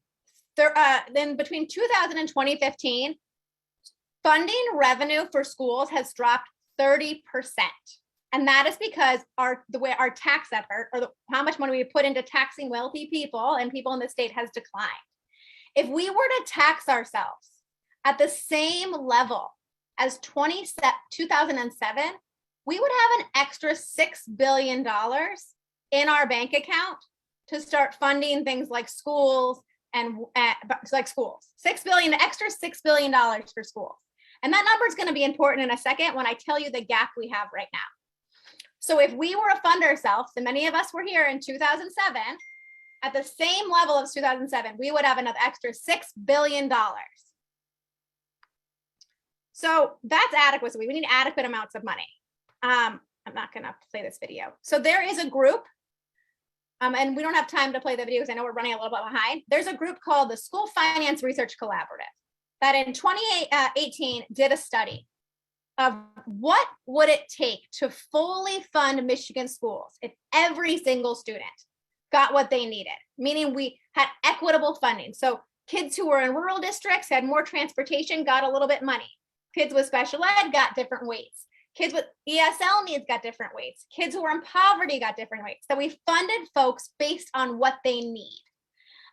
then between 2000 and 2015, funding revenue for schools has dropped 30%. And that is because the way our tax effort, or how much money we put into taxing wealthy people and people in the state, has declined. If we were to tax ourselves at the same level as 2007, we would have an extra $6 billion in our bank account to start funding things like schools and like schools. Extra $6 billion for schools. And that number is going to be important in a second when I tell you the gap we have right now. So if we were to fund ourselves, and many of us were here in 2007, at the same level as 2007, we would have another extra $6 billion. So that's adequacy. We need adequate amounts of money. I'm not going to play this video. So there is a group, and we don't have time to play the video because I know we're running a little bit behind. There's a group called the School Finance Research Collaborative that in 2018 did a study of what would it take to fully fund Michigan schools if every single student got what they needed, meaning we had equitable funding. So kids who were in rural districts had more transportation, got a little bit money. Kids with special ed got different weights. Kids with ESL needs got different weights. Kids who were in poverty got different weights. So we funded folks based on what they need.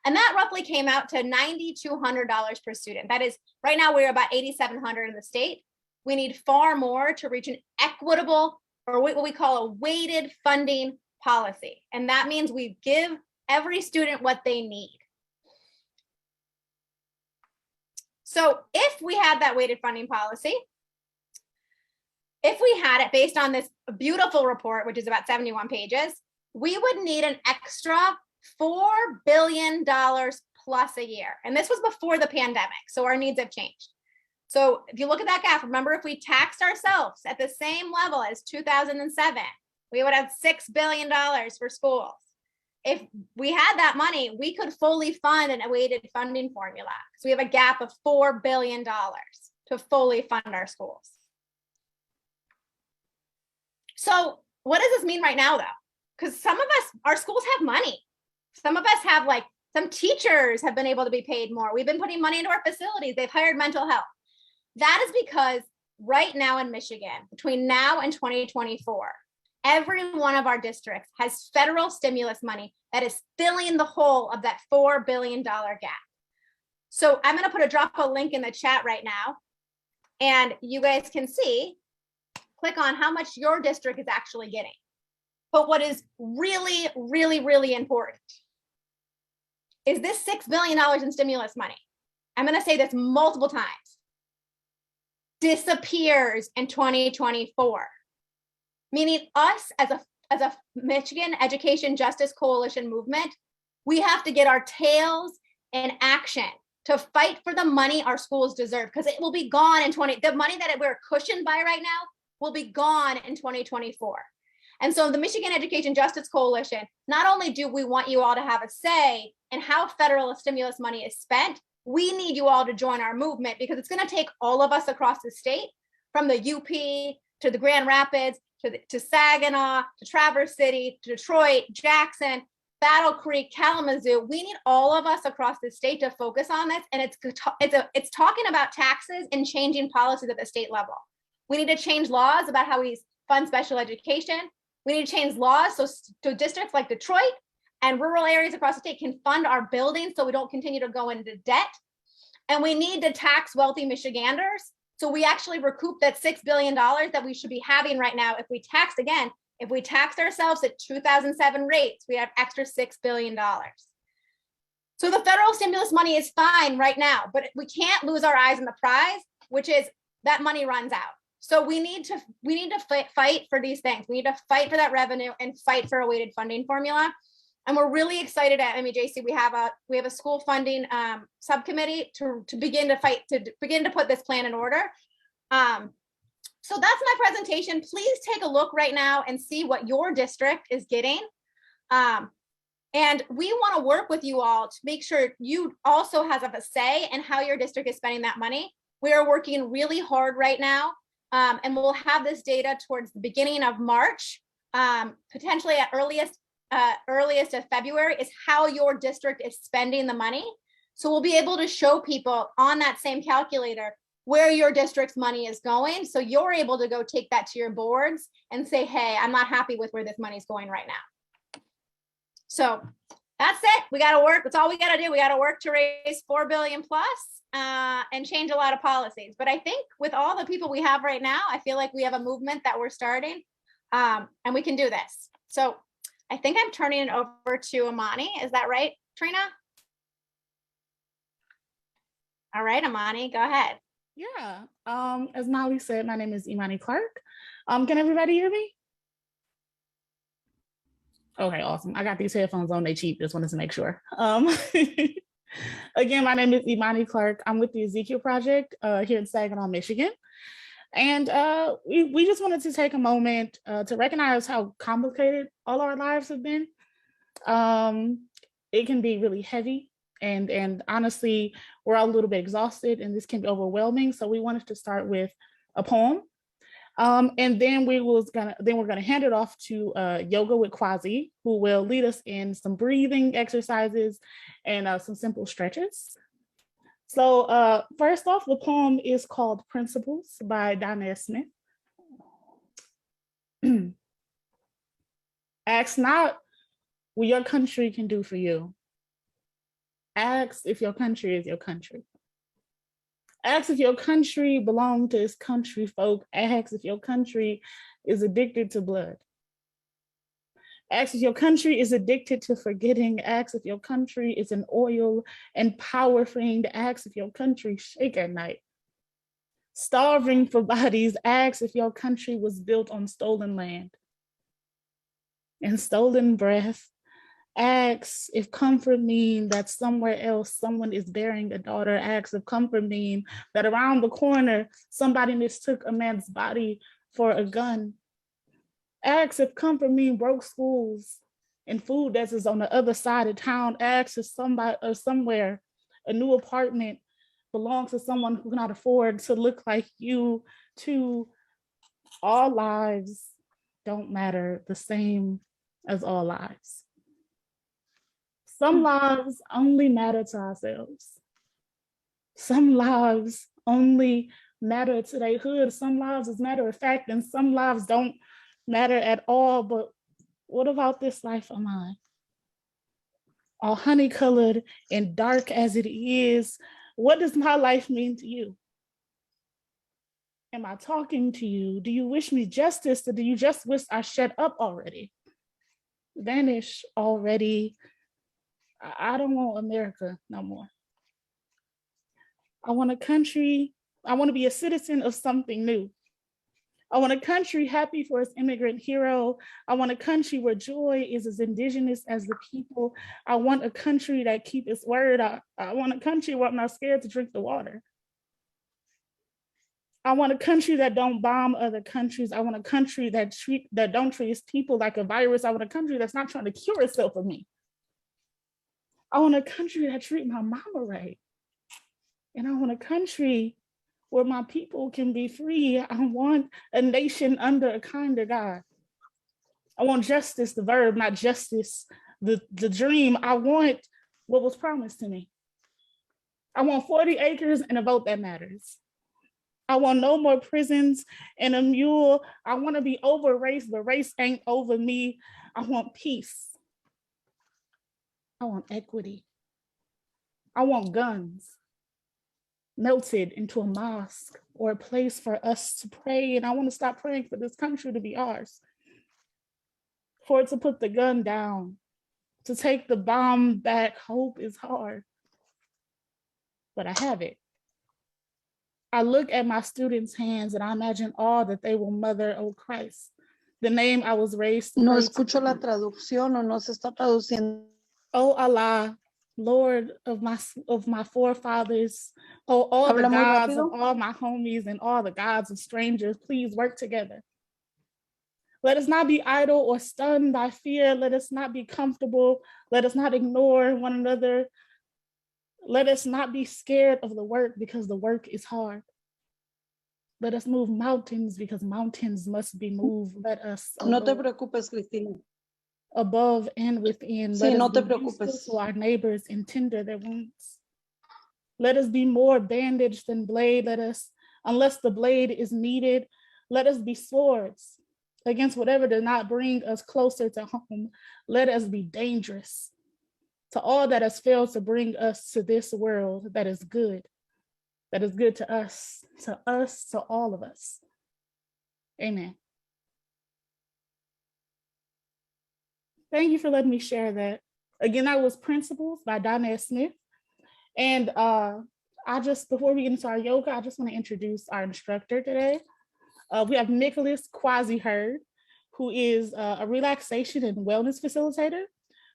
And that roughly came out to $9,200 per student. That is, right now we're about $8,700 in the state. We need far more to reach an equitable, or what we call a weighted funding policy. And that means we give every student what they need. So if we had that weighted funding policy, if we had it based on this beautiful report, which is about 71 pages, we would need an extra $4 billion plus a year. And this was before the pandemic, so our needs have changed. So if you look at that graph, remember, if we taxed ourselves at the same level as 2007, we would have $6 billion for schools. If we had that money, we could fully fund a weighted funding formula. So we have a gap of $4 billion to fully fund our schools. So what does this mean right now, though? Because some of us, our schools have money. Some of us have, like, some teachers have been able to be paid more. We've been putting money into our facilities. They've hired mental health. That is because right now in Michigan, between now and 2024, every one of our districts has federal stimulus money that is filling the hole of that $4 billion gap. So I'm going to drop a link in the chat right now, and you guys can see, click on how much your district is actually getting. But what is really, really, really important is this $6 billion in stimulus money. I'm going to say this multiple times. Disappears in 2024, meaning us as a Michigan Education Justice Coalition movement, we have to get our tails in action to fight for the money our schools deserve, because it will be gone in the money that we're cushioned by right now will be gone in 2024. And so the Michigan Education Justice Coalition, not only do we want you all to have a say in how federal stimulus money is spent, we need you all to join our movement, because it's going to take all of us across the state, from the UP to the Grand Rapids, to Saginaw, to Traverse City, to Detroit, Jackson, Battle Creek, Kalamazoo. We need all of us across the state to focus on this. And it's talking about taxes and changing policies at the state level. We need to change laws about how we fund special education. We need to change laws so districts like Detroit and rural areas across the state can fund our buildings so we don't continue to go into debt. And we need to tax wealthy Michiganders so we actually recoup that $6 billion that we should be having right now. If we taxed ourselves at 2007 rates, we have extra $6 billion. So the federal stimulus money is fine right now, but we can't lose our eyes on the prize, which is that money runs out. So we need to fight for these things. We need to fight for that revenue and fight for a weighted funding formula. And we're really excited at MEJC. We have a school funding subcommittee to begin to put this plan in order. So that's my presentation. Please take a look right now and see what your district is getting. And we want to work with you all to make sure you also have a say in how your district is spending that money. We are working really hard right now, and we'll have this data towards the beginning of March, potentially at earliest of February, is how your district is spending the money. So we'll be able to show people on that same calculator where your district's money is going. So you're able to go take that to your boards and say, hey, I'm not happy with where this money's going right now. So that's it. We got to work. That's all we got to do. We got to work to raise 4 billion plus and change a lot of policies. But I think with all the people we have right now, I feel like we have a movement that we're starting and we can do this. So I think I'm turning it over to Amani. Is that right, Trina? All right, Amani, go ahead. Yeah. As Molly said, my name is Imani Clark. Can everybody hear me? Okay, awesome. I got these headphones on, they cheap, just wanted to make sure. Again, my name is Imani Clark. I'm with the Ezekiel Project here in Saginaw, Michigan. And we just wanted to take a moment to recognize how complicated all our lives have been. It can be really heavy, and honestly, we're all a little bit exhausted, and this can be overwhelming. So we wanted to start with a poem. And then we're gonna hand it off to Yoga with Kwazi, who will lead us in some breathing exercises and some simple stretches. So first off, the poem is called Principles by Donna Smith. Ask not what your country can do for you. Ask if your country is your country. Ask if your country belongs to its country folk. Ask if your country is addicted to blood. Ask if your country is addicted to forgetting. Ask if your country is an oil and power fiend. Ask if your country shake at night. Starving for bodies. Ask if your country was built on stolen land and stolen breath. Ask if comfort mean that somewhere else someone is burying a daughter. Ask if comfort mean that around the corner somebody mistook a man's body for a gun. Ask if comfort mean broke schools and food deserts on the other side of town. Ask if somebody or somewhere a new apartment belongs to someone who cannot afford to look like you too. All lives don't matter the same as all lives. Some lives only matter to ourselves. Some lives only matter to their hood. Some lives is matter of fact, and some lives don't matter at all. But what about this life of mine? All honey-colored and dark as it is, what does my life mean to you? Am I talking to you? Do you wish me justice, or do you just wish I shut up already? Vanish already. I don't want America no more. I want a country, I want to be a citizen of something new. I want a country happy for its immigrant hero. I want a country where joy is as indigenous as the people. I want a country that keeps its word. I want a country where I'm not scared to drink the water. I want a country that don't bomb other countries. I want a country that don't treat its people like a virus. I want a country that's not trying to cure itself of me. I want a country that treats my mama right. And I want a country where my people can be free. I want a nation under a kinder God. I want justice, the verb, not justice, the dream. I want what was promised to me. I want 40 acres and a vote that matters. I want no more prisons and a mule. I want to be over race, but race ain't over me. I want peace. I want equity. I want guns melted into a mosque or a place for us to pray. And I want to stop praying for this country to be ours. For it to put the gun down, To take the bomb back, hope is hard, but I have it. I look at my students' hands and I imagine all that they will mother, oh Christ, the name I was raised to No pray escucho to. la traducción o no se está traduciendo. Oh Allah, Lord of my forefathers, oh all the Habla muy gods of rápido. all my homies and all the gods of strangers, please work together. Let us not be idle or stunned by fear. Let us not be comfortable. Let us not ignore one another. Let us not be scared of the work because the work is hard. Let us move mountains because mountains must be moved. Let us No te preocupes, Cristina. above and within. Sí, Let no us te be useful preocupes. to our neighbors and tender their wounds. Let us be more bandage than blade. Let us, unless the blade is needed, let us be swords against whatever does not bring us closer to home. Let us be dangerous to all that has failed to bring us to this world that is good to us, to all of us. Amen. Thank you for letting me share that. Again, that was Principles by Donnell Smith. And before we get into our yoga, I just want to introduce our instructor today. We have Nicholas Quasi-Hurd, who is a relaxation and wellness facilitator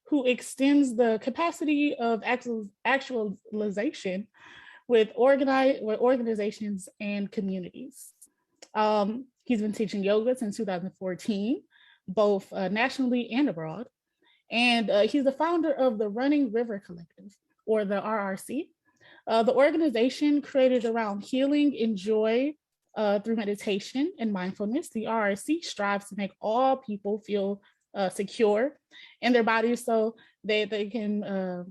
who extends the capacity of actualization with organizations and communities. He's been teaching yoga since 2014, both nationally and abroad. And he's the founder of the Running River Collective, or the RRC. The organization created around healing and joy through meditation and mindfulness. The RRC strives to make all people feel secure in their bodies so they can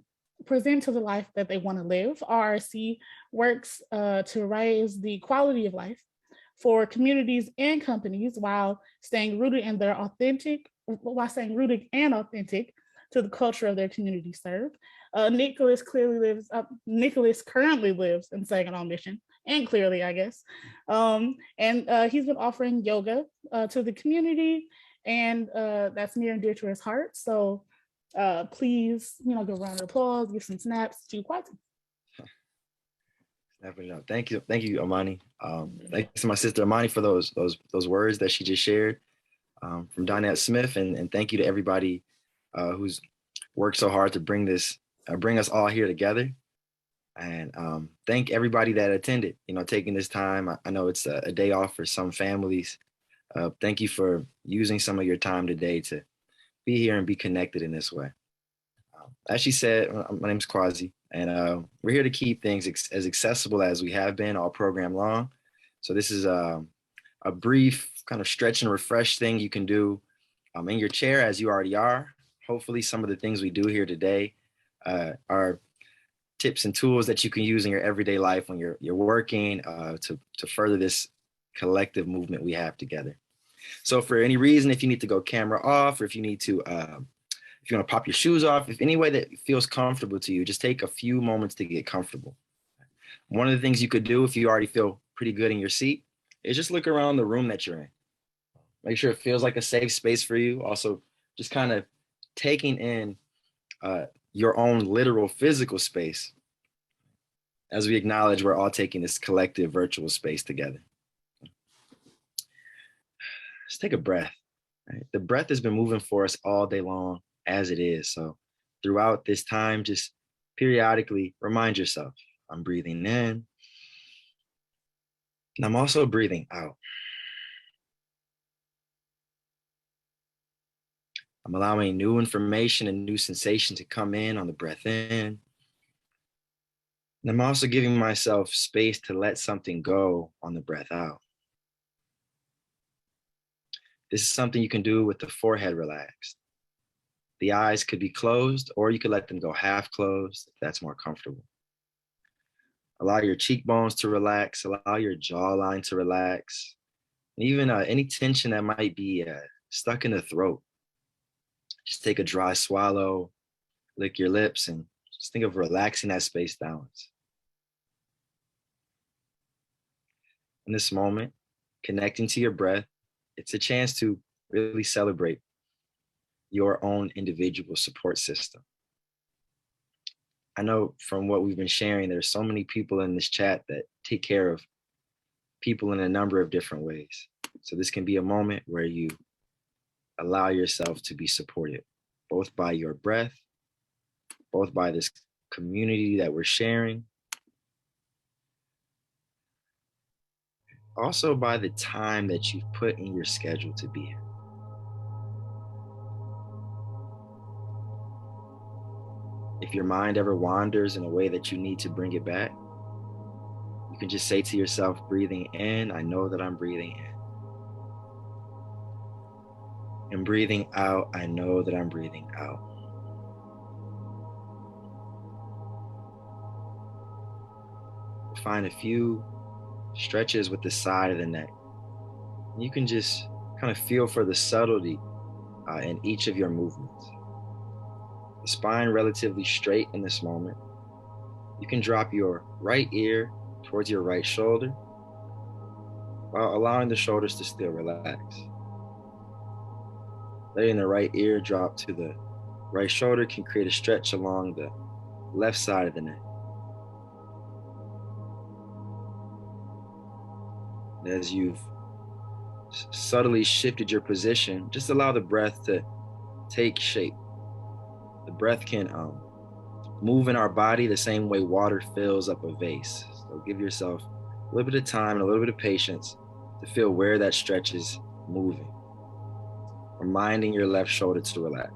present to the life that they want to live. RRC works to raise the quality of life for communities and companies while staying rooted and authentic to the culture of their community served. Nicholas currently lives in Saginaw Mission, and clearly, I guess. And he's been offering yoga to the community, and that's near and dear to his heart. So please, give a round of applause, give some snaps to Quasi. Thank you, Amani. Thanks to my sister Amani for those words that she just shared from Donnell Smith, and thank you to everybody who's worked so hard to bring us all here together. And thank everybody that attended, taking this time. I know it's a day off for some families. Thank you for using some of your time today to be here and be connected in this way. As she said, my name is Quasi, and we're here to keep things as accessible as we have been all program long. So this is a brief kind of stretch and refresh thing you can do in your chair as you already are. Hopefully some of the things we do here today are tips and tools that you can use in your everyday life when you're working to further this collective movement we have together. So for any reason, if you need to go camera off, or if you need to, if you want to pop your shoes off, if any way that feels comfortable to you, just take a few moments to get comfortable. One of the things you could do if you already feel pretty good in your seat is just look around the room that you're in. Make sure it feels like a safe space for you. Also, just kind of taking in your own literal physical space as we acknowledge we're all taking this collective virtual space together. Let's take a breath. Right? The breath has been moving for us all day long as it is. So throughout this time, just periodically remind yourself, I'm breathing in and I'm also breathing out. I'm allowing new information and new sensation to come in on the breath in. And I'm also giving myself space to let something go on the breath out. This is something you can do with the forehead relaxed. The eyes could be closed, or you could let them go half closed if that's more comfortable. Allow your cheekbones to relax, allow your jawline to relax, and even any tension that might be stuck in the throat. Just take a dry swallow, lick your lips, and just think of relaxing that space downwards. In this moment, connecting to your breath, it's a chance to really celebrate your own individual support system. I know from what we've been sharing, there's so many people in this chat that take care of people in a number of different ways. So this can be a moment where you allow yourself to be supported, both by your breath, both by this community that we're sharing, also by the time that you've put in your schedule to be here. If your mind ever wanders in a way that you need to bring it back, you can just say to yourself, breathing in, I know that I'm breathing in. And breathing out, I know that I'm breathing out. Find a few stretches with the side of the neck. You can just kind of feel for the subtlety in each of your movements. The spine relatively straight in this moment. You can drop your right ear towards your right shoulder while allowing the shoulders to still relax. Letting the right ear drop to the right shoulder can create a stretch along the left side of the neck. As you've subtly shifted your position, just allow the breath to take shape. The breath can move in our body the same way water fills up a vase. So give yourself a little bit of time and a little bit of patience to feel where that stretch is moving. Reminding your left shoulder to relax.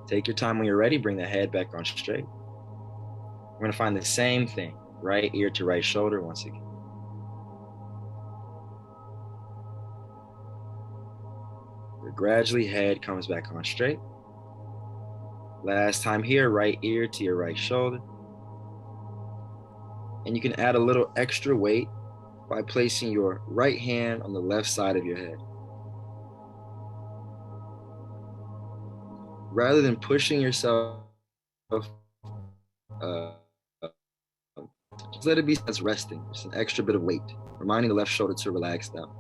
Take your time. When you're ready, bring the head back on straight. We're going to find the same thing, right ear to right shoulder once again. Gradually, head comes back on straight. Last time here, right ear to your right shoulder. And you can add a little extra weight by placing your right hand on the left side of your head. Rather than pushing yourself, just let it be as resting, just an extra bit of weight, reminding the left shoulder to relax down.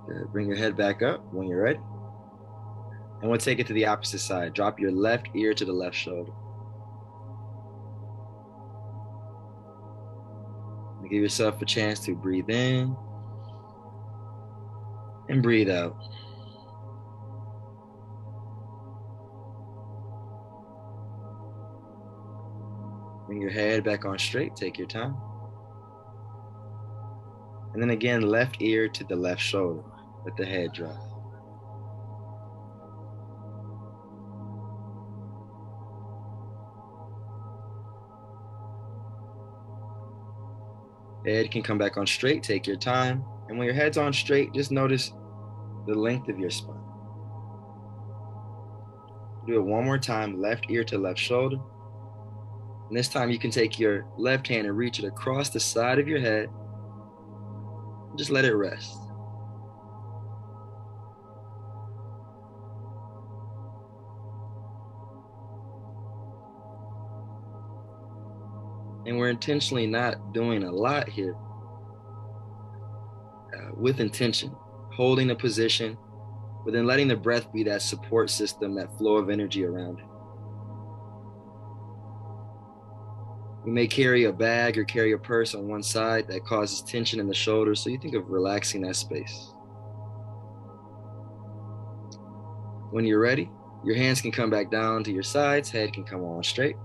Good. Bring your head back up when you're ready. And we'll take it to the opposite side. Drop your left ear to the left shoulder. And give yourself a chance to breathe in and breathe out. Bring your head back on straight. Take your time. And then again, left ear to the left shoulder. Let the head drop. Head can come back on straight. Take your time. And when your head's on straight, just notice the length of your spine. Do it one more time. Left ear to left shoulder. And this time you can take your left hand and reach it across the side of your head. Just let it rest. And we're intentionally not doing a lot here. With intention, holding a position, but then letting the breath be that support system, that flow of energy around it. You may carry a bag or carry a purse on one side that causes tension in the shoulders, so you think of relaxing that space. When you're ready, your hands can come back down to your sides, head can come on straight.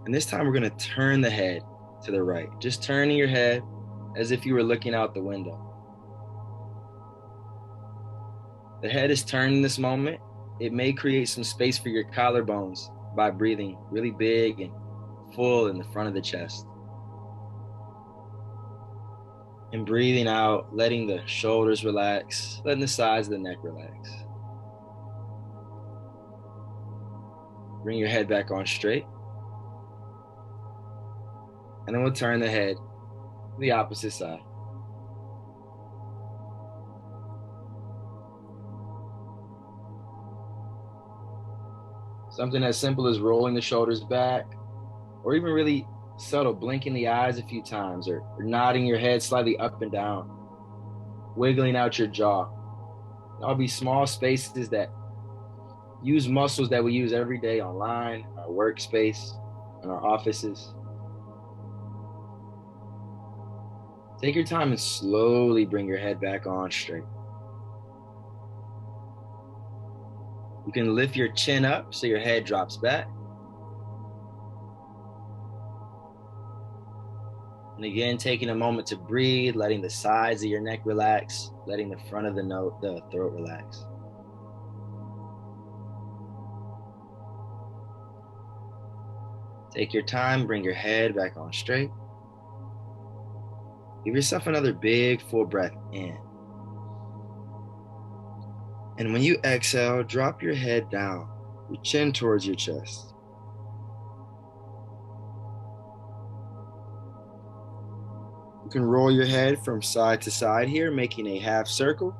And this time we're going to turn the head to the right, just turning your head as if you were looking out the window. The head is turned in this moment. It may create some space for your collarbones by breathing really big and full in the front of the chest. And breathing out, letting the shoulders relax, letting the sides of the neck relax. Bring your head back on straight. And then we'll turn the head to the opposite side. Something as simple as rolling the shoulders back, or even really Subtle blinking the eyes a few times or nodding your head slightly up and down, wiggling out your jaw. There'll be small spaces that use muscles that we use every day online, our workspace, in our offices. Take your time and slowly bring your head back on straight. You can lift your chin up so your head drops back. And again, taking a moment to breathe, letting the sides of your neck relax, letting the front of the throat relax. Take your time, bring your head back on straight. Give yourself another big full breath in. And when you exhale, drop your head down, your chin towards your chest. You can roll your head from side to side here, making a half circle.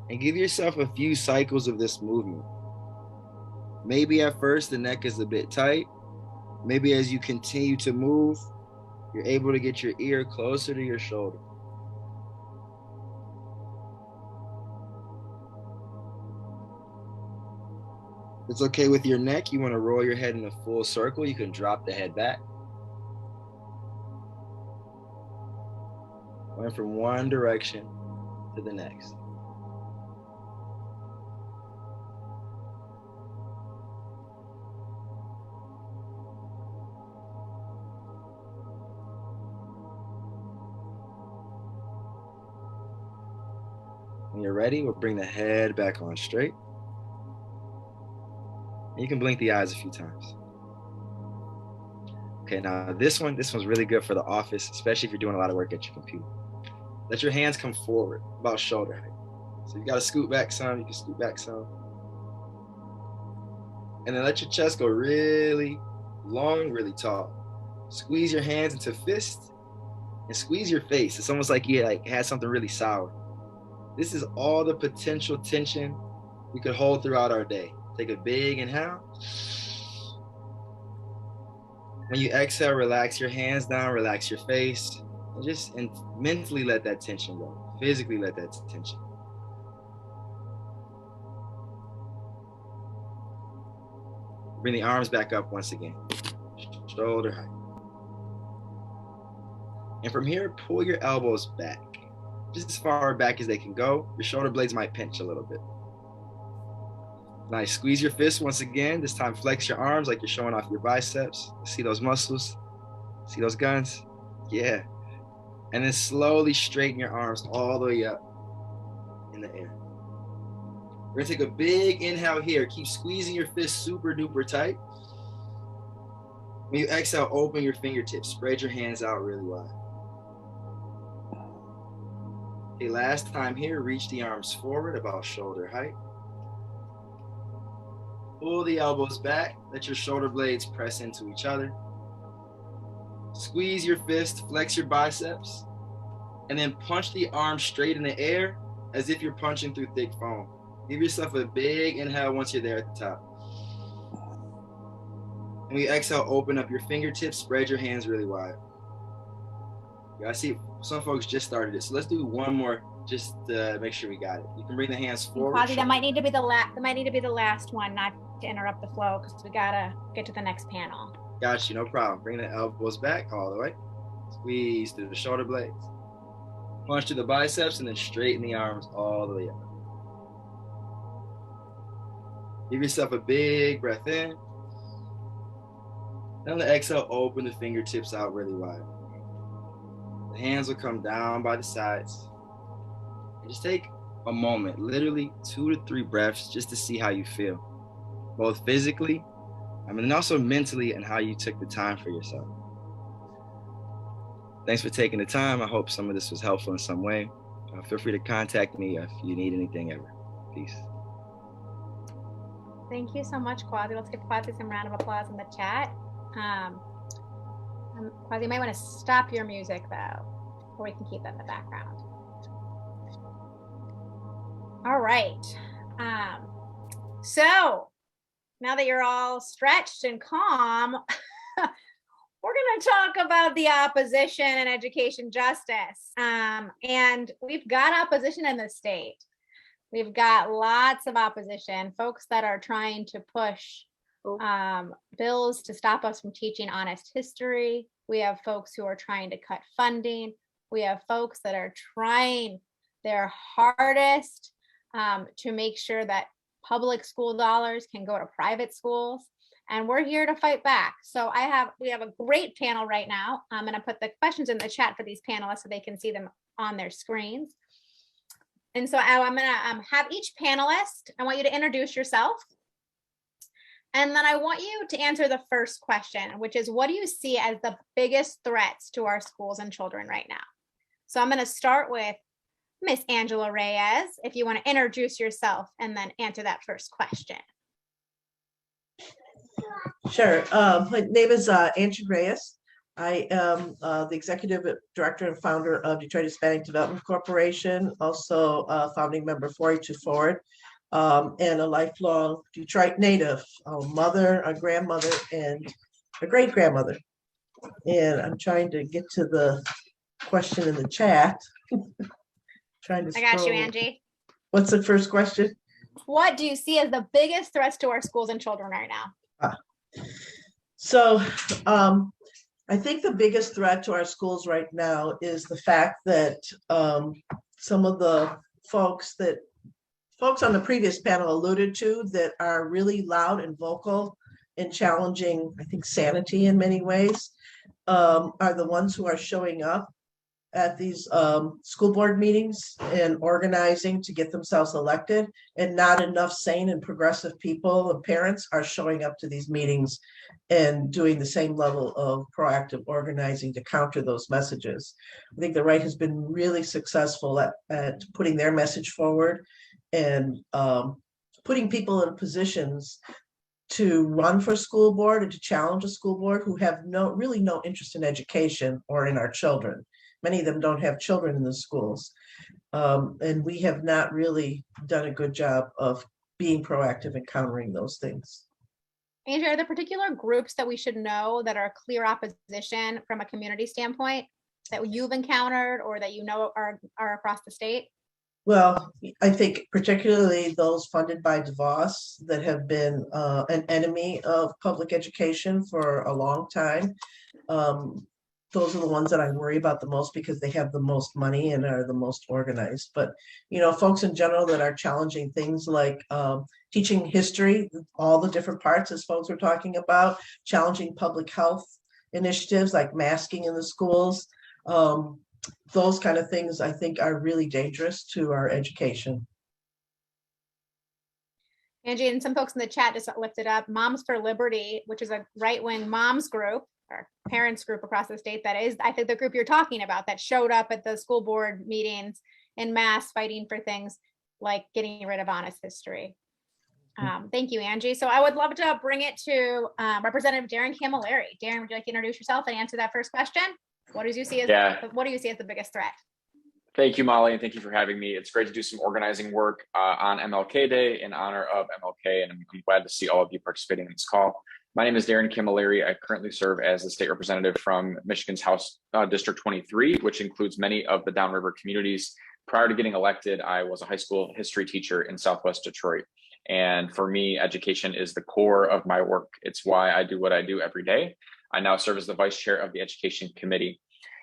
And give yourself a few cycles of this movement. Maybe at first the neck is a bit tight. Maybe as you continue to move, you're able to get your ear closer to your shoulder. If it's okay with your neck, you want to roll your head in a full circle, you can drop the head back. Going from one direction to the next. When you're ready, we'll bring the head back on straight. And you can blink the eyes a few times. Okay, now this one's really good for the office, especially if you're doing a lot of work at your computer. Let your hands come forward, about shoulder height. So you gotta scoot back some, you can scoot back some. And then let your chest go really long, really tall. Squeeze your hands into fists and squeeze your face. It's almost like you had something really sour. This is all the potential tension we could hold throughout our day. Take a big inhale. When you exhale, relax your hands down, relax your face, and mentally let that tension go. Physically let that tension. Bring the arms back up once again. Shoulder height. And from here, pull your elbows back. Just as far back as they can go. Your shoulder blades might pinch a little bit. Nice, squeeze your fists once again. This time flex your arms like you're showing off your biceps. See those muscles? See those guns? Yeah. And then slowly straighten your arms all the way up in the air. We're gonna take a big inhale here. Keep squeezing your fists super duper tight. When you exhale, open your fingertips. Spread your hands out really wide. Okay, last time here, reach the arms forward about shoulder height. Pull the elbows back, let your shoulder blades press into each other. Squeeze your fist, flex your biceps, and then punch the arms straight in the air as if you're punching through thick foam. Give yourself a big inhale once you're there at the top. And when you exhale, open up your fingertips, spread your hands really wide. Yeah, I see some folks just started it, so let's do one more just to make sure we got it. You can bring the hands forward. Quasi, that might need to be the last one, not to interrupt the flow, because we gotta get to the next panel. Got you, no problem. Bring the elbows back all the way. Squeeze through the shoulder blades. Punch through the biceps and then straighten the arms all the way up. Give yourself a big breath in. Then on the exhale, open the fingertips out really wide. The hands will come down by the sides. And just take a moment, literally 2 to 3 breaths, just to see how you feel, both physically, and also mentally, and how you took the time for yourself. Thanks for taking the time. I hope some of this was helpful in some way. Feel free to contact me if you need anything ever. Peace. Thank you so much, Quasi. Let's give Quasi some round of applause in the chat. Quasi, you might want to stop your music though, or we can keep that in the background. All right. So now that you're all stretched and calm, we're going to talk about the opposition and education justice. And we've got opposition in the state. We've got lots of opposition, folks that are trying to push bills to stop us from teaching honest history. We have folks who are trying to cut funding. We have folks that are trying their hardest to make sure that public school dollars can go to private schools. And we're here to fight back. So we have a great panel right now. I'm going to put the questions in the chat for these panelists so they can see them on their screens. And so I'm going to have each panelist, I want you to introduce yourself. And then I want you to answer the first question, which is, what do you see as the biggest threats to our schools and children right now? So I'm going to start with Miss Angela Reyes, if you want to introduce yourself and then answer that first question. Sure. My name is Angie Reyes. I am the executive director and founder of Detroit Hispanic Development Corporation, also a founding member 482 Forward, and a lifelong Detroit native, a mother, a grandmother, and a great grandmother. And I'm trying to get to the question in the chat. Trying to I got you, scroll. Angie. What's the first question? What do you see as the biggest threats to our schools and children right now? So I think the biggest threat to our schools right now is the fact that some of the folks on the previous panel alluded to that are really loud and vocal and challenging, I think, sanity in many ways, are the ones who are showing up at these school board meetings and organizing to get themselves elected, and not enough sane and progressive people and parents are showing up to these meetings and doing the same level of proactive organizing to counter those messages. I think the right has been really successful at putting their message forward and putting people in positions to run for school board and to challenge a school board who have really no interest in education or in our children. Many of them don't have children in the schools. And we have not really done a good job of being proactive in countering those things. Angie, are there particular groups that we should know that are clear opposition from a community standpoint that you've encountered or that you know are across the state? Well, I think particularly those funded by DeVos that have been an enemy of public education for a long time. Those are the ones that I worry about the most because they have the most money and are the most organized. But, you know, folks in general that are challenging things like teaching history, all the different parts as folks were talking about, challenging public health initiatives like masking in the schools. Those kind of things I think are really dangerous to our education. Angie, and some folks in the chat just lifted up Moms for Liberty, which is a right-wing moms group or parents group across the state. That is, I think, the group you're talking about that showed up at the school board meetings en masse fighting for things like getting rid of honest history. Thank you, Angie. So I would love to bring it to Representative Darren Camilleri. Darren, would you like to introduce yourself and answer that first question? What do you see as the biggest threat? Thank you, Molly, and thank you for having me. It's great to do some organizing work on MLK Day in honor of MLK, and I'm glad to see all of you participating in this call. My name is Darren Camilleri. I currently serve as the state representative from Michigan's House District 23, which includes many of the downriver communities. Prior to getting elected, I was a high school history teacher in Southwest Detroit. And for me, education is the core of my work. It's why I do what I do every day. I now serve as the vice chair of the Education Committee.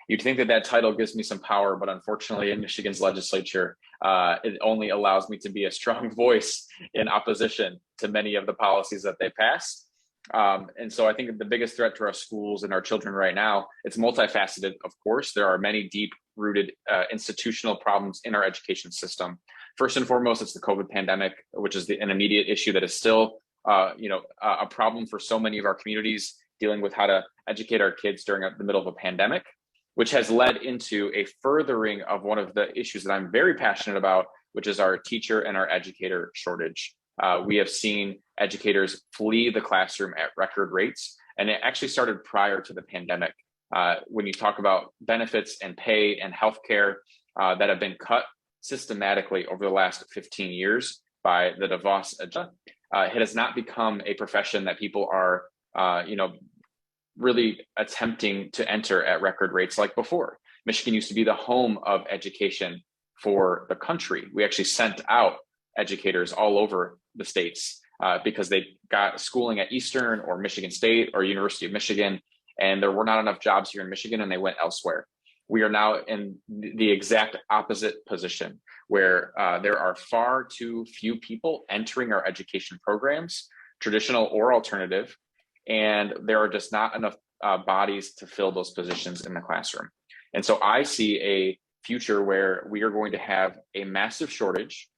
You'd think that that title gives me some power, but unfortunately in Michigan's legislature, it only allows me to be a strong voice in opposition to many of the policies that they pass. And so I think the biggest threat to our schools and our children right now, it's multifaceted, of course. There are many deep-rooted institutional problems in our education system. First and foremost, it's the COVID pandemic, which is an immediate issue that is still a problem for so many of our communities, dealing with how to educate our kids during the middle of a pandemic, which has led into a furthering of one of the issues that I'm very passionate about, which is our teacher and our educator shortage. We have seen educators flee the classroom at record rates, and it actually started prior to the pandemic. When you talk about benefits and pay and healthcare that have been cut systematically over the last 15 years by the DeVos agenda, it has not become a profession that people are, really attempting to enter at record rates like before. Michigan used to be the home of education for the country. We actually sent out educators all over the states because they got schooling at Eastern or Michigan State or University of Michigan, and there were not enough jobs here in Michigan and they went elsewhere. We are now in the exact opposite position where there are far too few people entering our education programs, traditional or alternative, and there are just not enough bodies to fill those positions in the classroom. And so I see a future where we are going to have a massive shortage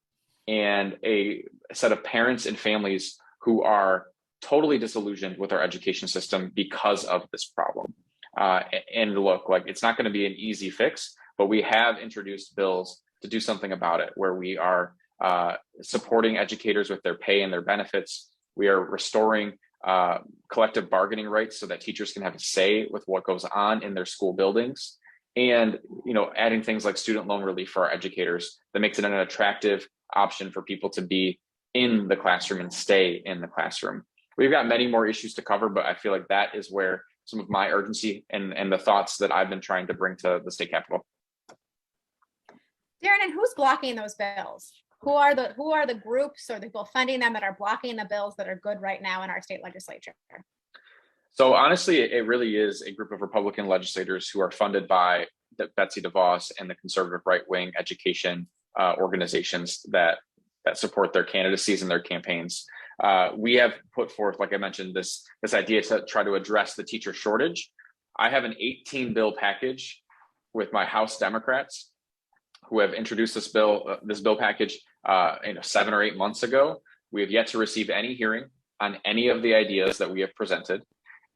and a set of parents and families who are totally disillusioned with our education system because of this problem. And look, like, it's not going to be an easy fix, but we have introduced bills to do something about it, where we are supporting educators with their pay and their benefits. We are restoring collective bargaining rights so that teachers can have a say with what goes on in their school buildings, and adding things like student loan relief for our educators that makes it an attractive option for people to be in the classroom and stay in the classroom. We've got many more issues to cover, but I feel like that is where some of my urgency and the thoughts that I've been trying to bring to the state capitol. Darren, and who's blocking those bills? Who are the groups or the people funding them that are blocking the bills that are good right now in our state legislature? So honestly, it really is a group of Republican legislators who are funded by Betsy DeVos and the conservative right-wing education organizations that support their candidacies and their campaigns. We have put forth, like I mentioned, this idea to try to address the teacher shortage. I have an 18-bill package with my House Democrats who have introduced this bill package 7 or 8 months ago. We have yet to receive any hearing on any of the ideas that we have presented.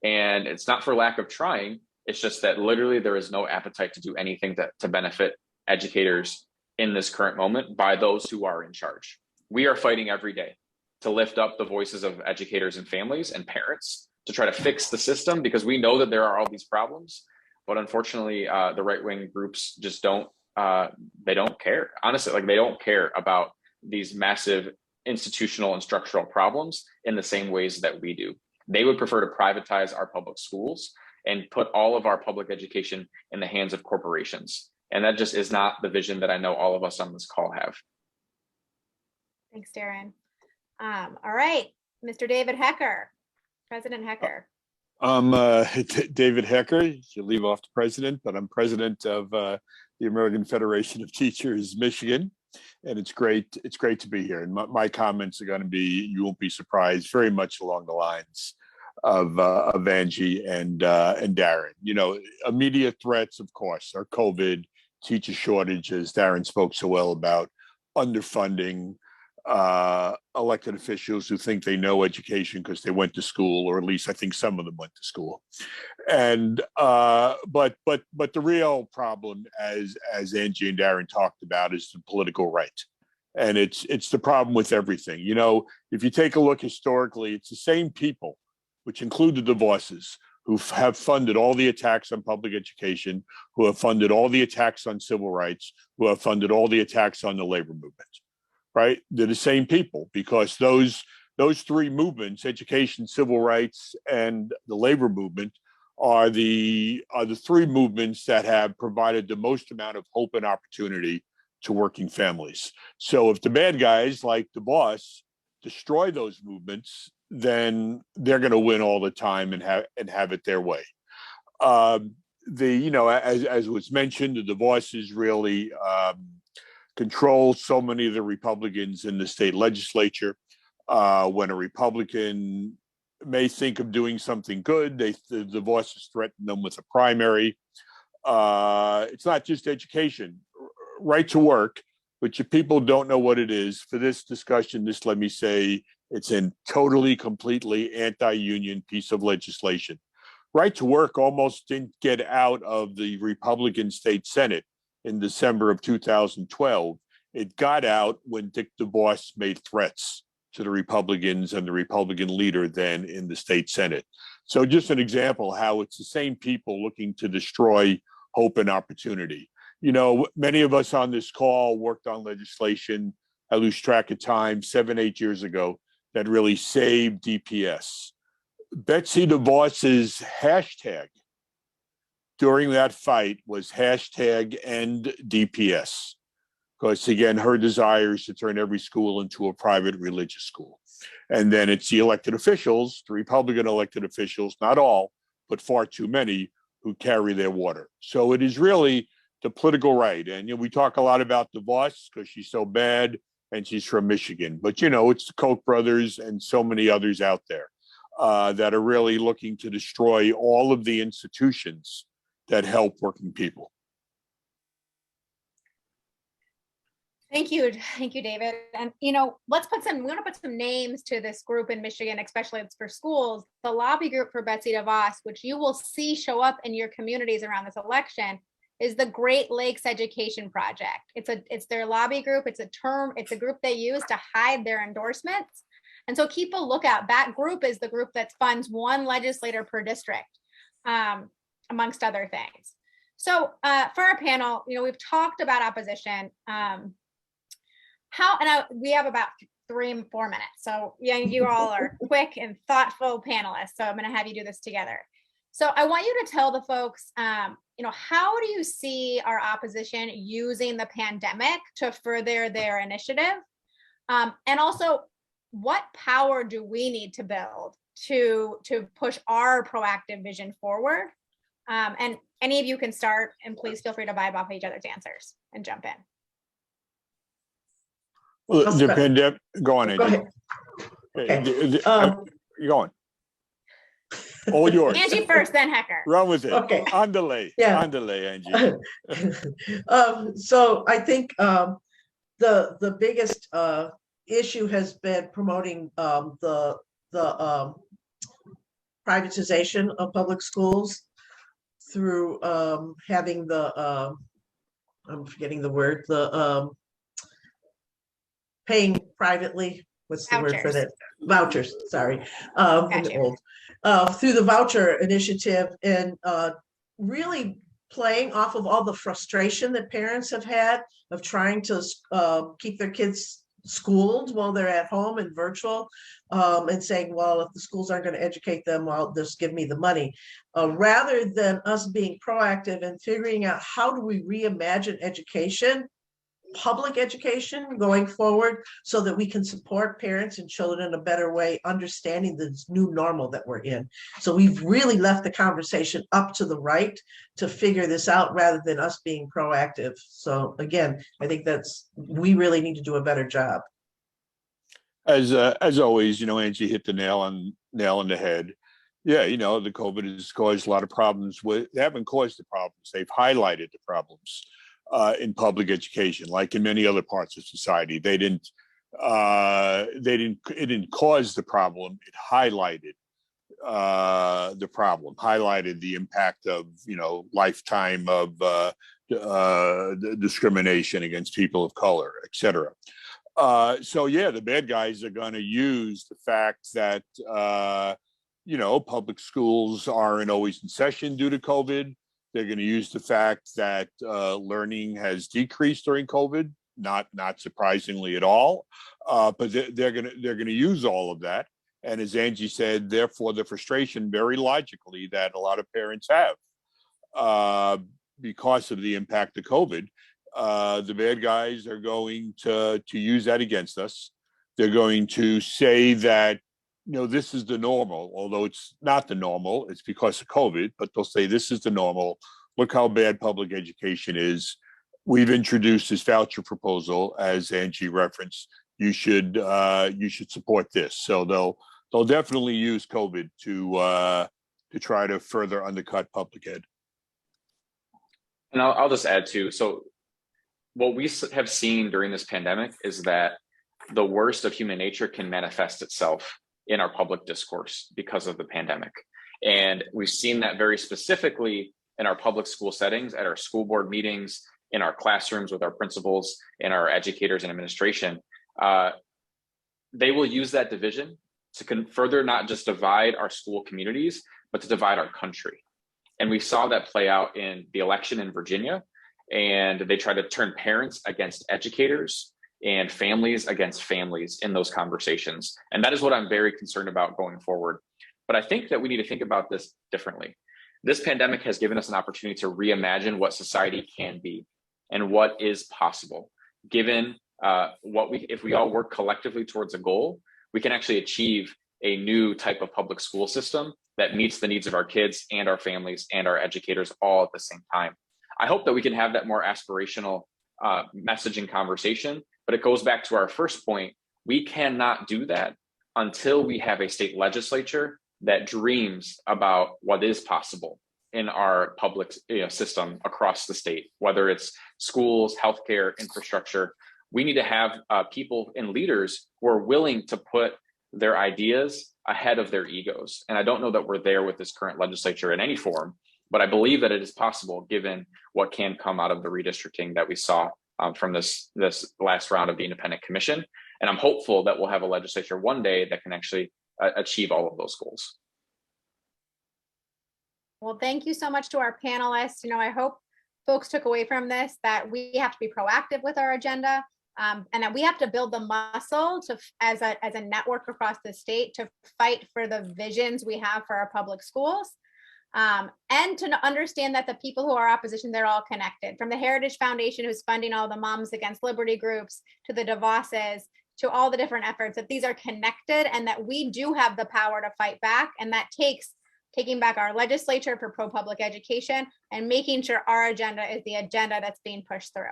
And it's not for lack of trying, it's just that literally there is no appetite to do anything to benefit educators in this current moment by those who are in charge. We are fighting every day to lift up the voices of educators and families and parents to try to fix the system, because we know that there are all these problems, but unfortunately the right-wing groups just don't care. Honestly, like, they don't care about these massive institutional and structural problems in the same ways that we do. They would prefer to privatize our public schools and put all of our public education in the hands of corporations. And that just is not the vision that I know all of us on this call have. Thanks, Darren. All right, Mr. David Hecker, President Hecker. I'm David Hecker. You leave off the president, but I'm president of the American Federation of Teachers, Michigan, and it's great to be here. And my comments are going to be, you won't be surprised, very much along the lines of Angie and Darren. Immediate threats, of course, are COVID, teacher shortages. Darren spoke so well about underfunding, elected officials who think they know education because they went to school, or at least I think some of them went to school. And but the real problem, as Angie and Darren talked about, is the political right. And it's the problem with everything. If you take a look historically, it's the same people, which include the DeVosses, who have funded all the attacks on public education, who have funded all the attacks on civil rights, who have funded all the attacks on the labor movement. Right? They're the same people, because those three movements, education, civil rights, and the labor movement, are the three movements that have provided the most amount of hope and opportunity to working families. So if the bad guys like the destroy those movements, then they're going to win all the time and have it their way. As was mentioned, the DeVosses really control so many of the Republicans in the state legislature. When a Republican may think of doing something good, the DeVosses threaten them with a primary. It's not just education, right to work, but people don't know what it is. For this discussion, let me say, it's a totally, completely anti-union piece of legislation. Right to work almost didn't get out of the Republican state Senate in December of 2012. It got out when Dick DeVos made threats to the Republicans and the Republican leader then in the state Senate. So just an example how it's the same people looking to destroy hope and opportunity. Many of us on this call worked on legislation, I lose track of time, 7, 8 years ago, that really saved DPS. Betsy DeVos's hashtag during that fight was hashtag end DPS. Because again, her desire is to turn every school into a private religious school. And then it's the elected officials, the Republican elected officials, not all, but far too many, who carry their water. So it is really the political right. And we talk a lot about DeVos because she's so bad and she's from Michigan. But it's the Koch brothers and so many others out there that are really looking to destroy all of the institutions that help working people. Thank you, David. And we want to put some names to this group in Michigan, especially it's for schools. The lobby group for Betsy DeVos, which you will see show up in your communities around this election, is the Great Lakes Education Project. It's their lobby group. It's a group they use to hide their endorsements. And so keep a lookout. That group is the group that funds one legislator per district, amongst other things. So for our panel, we've talked about opposition. We have about 3 or 4 minutes. So you all are quick and thoughtful panelists. So I'm going to have you do this together. So I want you to tell the folks, how do you see our opposition using the pandemic to further their initiative? And also, what power do we need to build to push our proactive vision forward? And any of you can start, and please feel free to vibe off each other's answers and jump in. Well, the pandemic. Go on, Angie. Go ahead. Okay. Go on. All yours. Angie first, then Hecker. Run with it. Okay. On delay. Yeah. On delay, Angie. So I think the biggest issue has been promoting the privatization of public schools through having the I'm forgetting the word, the paying privately. What's the word for that? Vouchers. Sorry. Through the voucher initiative, and really playing off of all the frustration that parents have had of trying to keep their kids schooled while they're at home and virtual, and saying, well, if the schools aren't going to educate them, well, just give me the money, rather than us being proactive and figuring out how do we reimagine education, public education going forward, so that we can support parents and children in a better way, understanding this new normal that we're in. So we've really left the conversation up to the right to figure this out rather than us being proactive. So again, I think we really need to do a better job. As always, Angie hit the nail on the head. Yeah, the COVID has caused a lot of problems. They haven't caused the problems. They've highlighted the problems in public education, like in many other parts of society. It didn't cause the problem. It highlighted the problem, highlighted the impact of, lifetime of discrimination against people of color, et cetera. So yeah, the bad guys are going to use the fact that, public schools aren't always in session due to COVID. They're going to use the fact that learning has decreased during COVID, not surprisingly at all. But they're going to use all of that. And as Angie said, therefore the frustration, very logically, that a lot of parents have because of the impact of COVID. The bad guys are going to use that against us. They're going to say that, this is the normal, although it's not the normal. It's because of COVID, but they'll say this is the normal. Look how bad public education is. We've introduced this voucher proposal, as Angie referenced. You should support this. So they'll definitely use COVID to try to further undercut public ed. And I'll just add too. So what we have seen during this pandemic is that the worst of human nature can manifest itself in our public discourse because of the pandemic. And we've seen that very specifically in our public school settings, at our school board meetings, in our classrooms with our principals, and our educators and administration. They will use that division to further not just divide our school communities, but to divide our country. And we saw that play out in the election in Virginia, and they tried to turn parents against educators. and families against families in those conversations. And that is what I'm very concerned about going forward. But I think that we need to think about this differently. This pandemic has given us an opportunity to reimagine what society can be and what is possible. Given if we all work collectively towards a goal, we can actually achieve a new type of public school system that meets the needs of our kids and our families and our educators all at the same time. I hope that we can have that more aspirational messaging conversation, but it goes back to our first point. We cannot do that until we have a state legislature that dreams about what is possible in our public system across the state, whether it's schools, healthcare, infrastructure. We need to have people and leaders who are willing to put their ideas ahead of their egos. And I don't know that we're there with this current legislature in any form, but I believe that it is possible given what can come out of the redistricting that we saw from this last round of the independent commission. And I'm hopeful that we'll have a legislature one day that can actually achieve all of those goals. Well, thank you so much to our panelists. I hope folks took away from this that we have to be proactive with our agenda, and that we have to build the muscle as a network across the state to fight for the visions we have for our public schools, and to understand that the people who are opposition, they're all connected. From the Heritage Foundation, who's funding all the Moms Against Liberty groups, to the DeVosses, to all the different efforts, that these are connected and that we do have the power to fight back. And that takes taking back our legislature for pro-public education and making sure our agenda is the agenda that's being pushed through.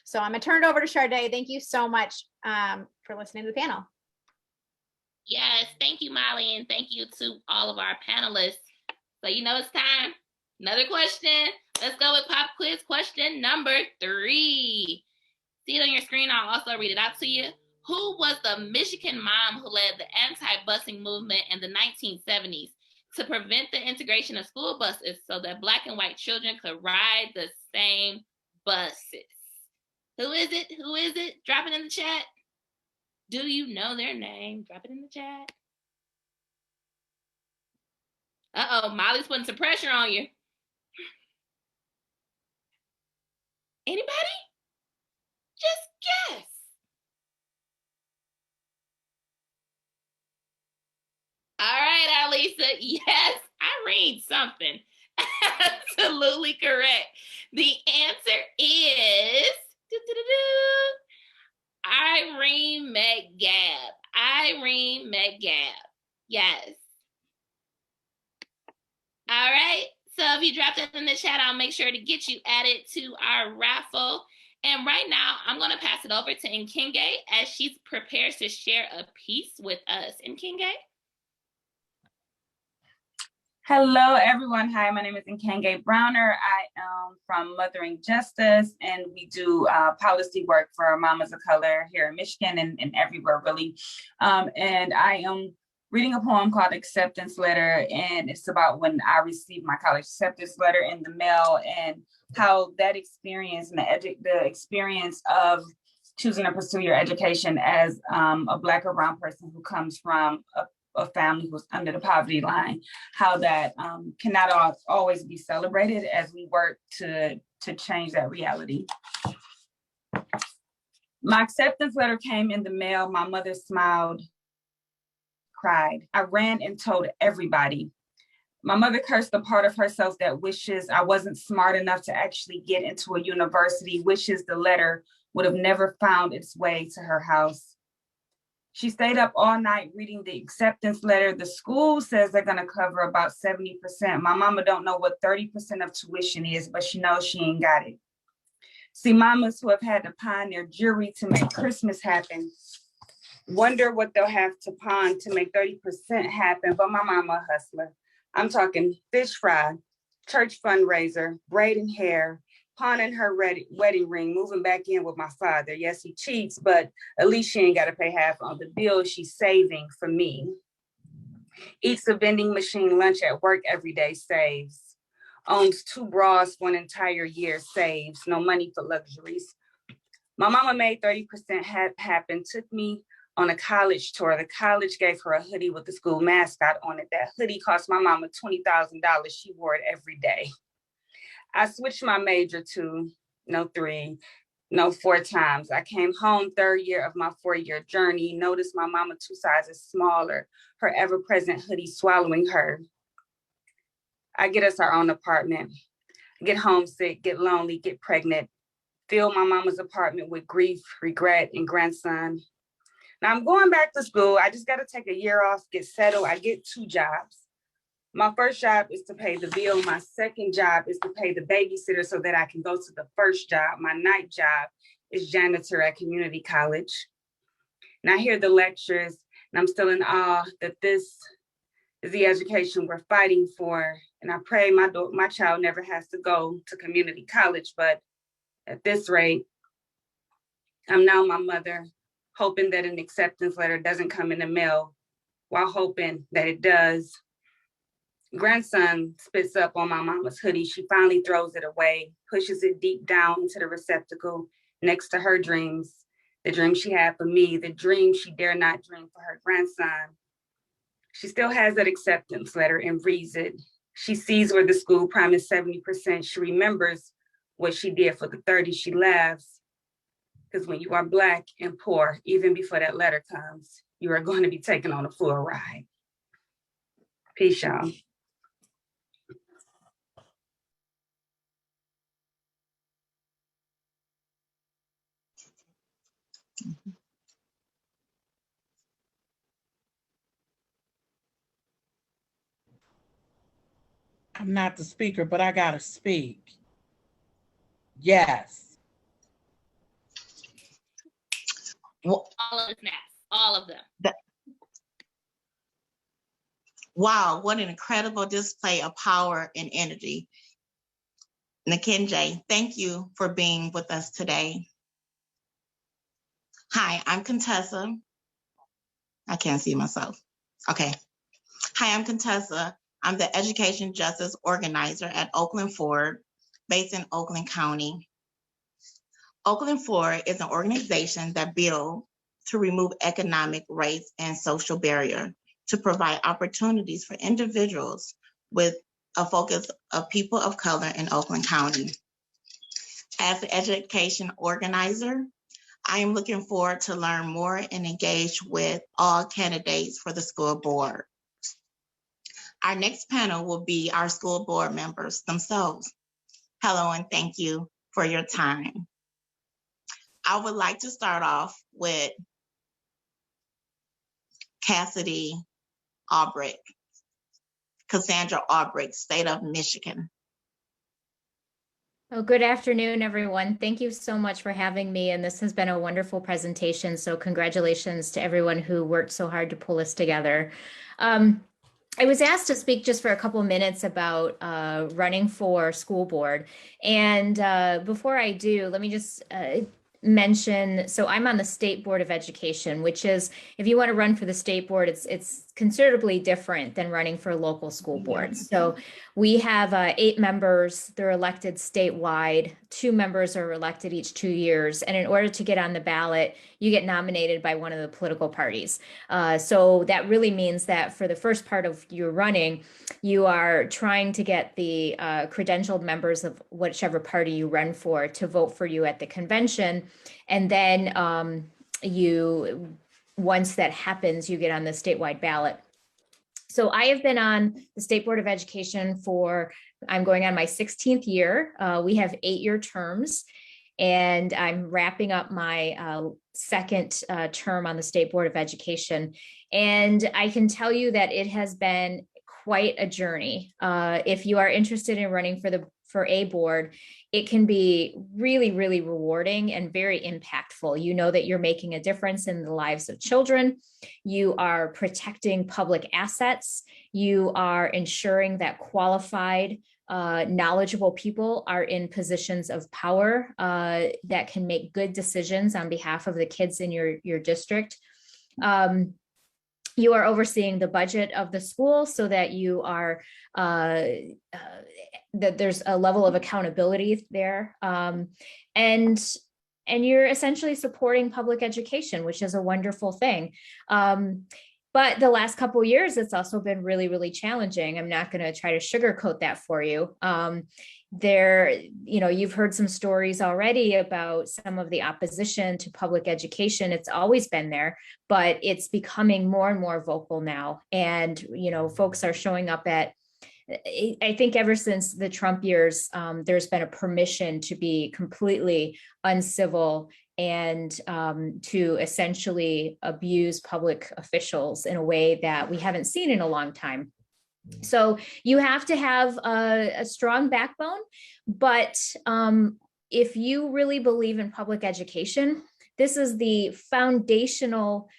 So I'm gonna turn it over to Sade. Thank you so much for listening to the panel. Yes, thank you, Molly, and thank you to all of our panelists. So it's time. Another question. Let's go with pop quiz question number 3. See it on your screen. I'll also read it out to you. Who was the Michigan mom who led the anti-busing movement in the 1970s to prevent the integration of school buses so that Black and white children could ride the same buses? Who is it? Who is it? Drop it in the chat. Do you know their name? Drop it in the chat. Uh-oh, Molly's putting some pressure on you. Anybody? Just guess. All right, Alisa. Yes, Irene something. Absolutely correct. The answer is Irene McGab. Irene McGab. Yes. All right. So if you drop that in the chat, I'll make sure to get you added to our raffle. And right now, I'm going to pass it over to Nkenge as she prepares to share a piece with us. Nkenge? Hello, everyone. Hi, my name is Nkenge Browner. I am from Mothering Justice, and we do policy work for mamas of color here in Michigan and everywhere, really. And I am reading a poem called Acceptance Letter, and it's about when I received my college acceptance letter in the mail and how that experience and the experience of choosing to pursue your education as a Black or brown person who comes from a family who's under the poverty line, how that cannot always be celebrated as we work to change that reality. My acceptance letter came in the mail. My mother smiled, cried. I ran and told everybody. My mother cursed the part of herself that wishes I wasn't smart enough to actually get into a university, wishes the letter would have never found its way to her house. She stayed up all night reading the acceptance letter. The school says they're gonna cover about 70%. My mama don't know what 30% of tuition is, but she knows she ain't got it. See, mamas who have had to pawn their jewelry to make Christmas happen wonder what they'll have to pawn to make 30% happen, but my mama a hustler. I'm talking fish fry, church fundraiser, braiding hair, pawning her wedding ring, moving back in with my father. Yes, he cheats, but at least she ain't got to pay half on the bill she's saving for me. Eats a vending machine lunch at work every day, saves. Owns 2 bras for an entire year, saves. No money for luxuries. My mama made 30% happen, took me on a college tour. The college gave her a hoodie with the school mascot on it. That hoodie cost my mama $20,000. She wore it every day. I switched my major to 3 No, 4 times. I came home 3rd year of my 4-year journey. Noticed my mama 2 sizes smaller, her ever-present hoodie swallowing her. I get us our own apartment, get homesick, get lonely, get pregnant, fill my mama's apartment with grief, regret, and grandson. Now I'm going back to school. I just got to take a year off, get settled. I get 2 jobs. My first job is to pay the bill. My second job is to pay the babysitter so that I can go to the first job. My night job is janitor at community college. And I hear the lectures, and I'm still in awe that this is the education we're fighting for. And I pray my child never has to go to community college, but at this rate, I'm now my mother, hoping that an acceptance letter doesn't come in the mail, while hoping that it does. Grandson spits up on my mama's hoodie. She finally throws it away, pushes it deep down into the receptacle next to her dreams, the dream she had for me, the dream she dare not dream for her grandson. She still has that acceptance letter and reads it. She sees where the school promised 70%. She remembers what she did for the 30. She laughs, because when you are Black and poor, even before that letter comes, you are going to be taken on a full ride. Peace, y'all. I'm not the speaker, but I gotta speak. Yes. All of the snaps, all of them. Wow, what an incredible display of power and energy. Nakenje, thank you for being with us today. Hi, I'm Contessa. I can't see myself. Okay. Hi, I'm Contessa. I'm the Education Justice Organizer at Oakland Ford, based in Oakland County. Oakland Ford is an organization that builds to remove economic, race, and social barrier to provide opportunities for individuals with a focus of people of color in Oakland County. As an education organizer, I am looking forward to learn more and engage with all candidates for the school board. Our next panel will be our school board members themselves. Hello, and thank you for your time. I would like to start off with Cassidy Albrecht, Cassandra Albrecht, State of Michigan. Oh, good afternoon, everyone. Thank you so much for having me. And this has been a wonderful presentation. So congratulations to everyone who worked so hard to pull this together. I was asked to speak just for a couple of minutes about running for school board. And before I do, let me just mention, so I'm on the State Board of Education, which is, if you want to run for the state board, it's considerably different than running for local school boards. So we have 8 members, they're elected statewide, 2 members are elected each 2 years. And in order to get on the ballot, you get nominated by one of the political parties. So that really means that for the first part of your running, you are trying to get the credentialed members of whichever party you run for to vote for you at the convention. And then once that happens, you get on the statewide ballot. So I have been on the State Board of Education I'm going on my 16th year. We have 8-year terms, and I'm wrapping up my second term on the State Board of Education. And I can tell you that it has been quite a journey. If you are interested in running for a board, it can be really, really rewarding and very impactful. You know that you're making a difference in the lives of children. You are protecting public assets. You are ensuring that qualified, knowledgeable people are in positions of power that can make good decisions on behalf of the kids in your district. You are overseeing the budget of the school so that you are that there's a level of accountability there, and you're essentially supporting public education, which is a wonderful thing. But the last couple of years, it's also been really, really challenging. I'm not going to try to sugarcoat that for you. you've heard some stories already about some of the opposition to public education. It's always been there, but it's becoming more and more vocal now. And, folks are showing up I think ever since the Trump years, there's been a permission to be completely uncivil and to essentially abuse public officials in a way that we haven't seen in a long time. So you have to have a strong backbone, but if you really believe in public education, this is the foundational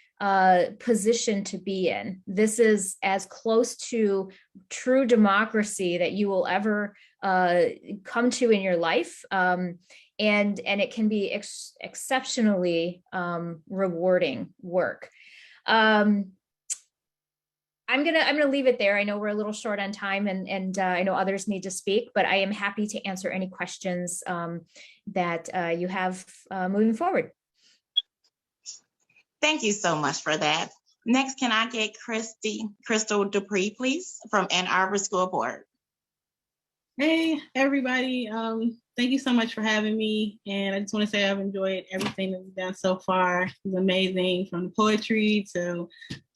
position to be in. This is as close to true democracy that you will ever come to in your life. And it can be exceptionally rewarding work. I'm gonna leave it there. I know we're a little short on time, and I know others need to speak, but I am happy to answer any questions that you have moving forward. Thank you so much for that. Next, can I get Crystal Dupree, please, from Ann Arbor School Board? Hey, everybody. Thank you so much for having me. And I just want to say I've enjoyed everything that we've done so far. It was amazing, from the poetry to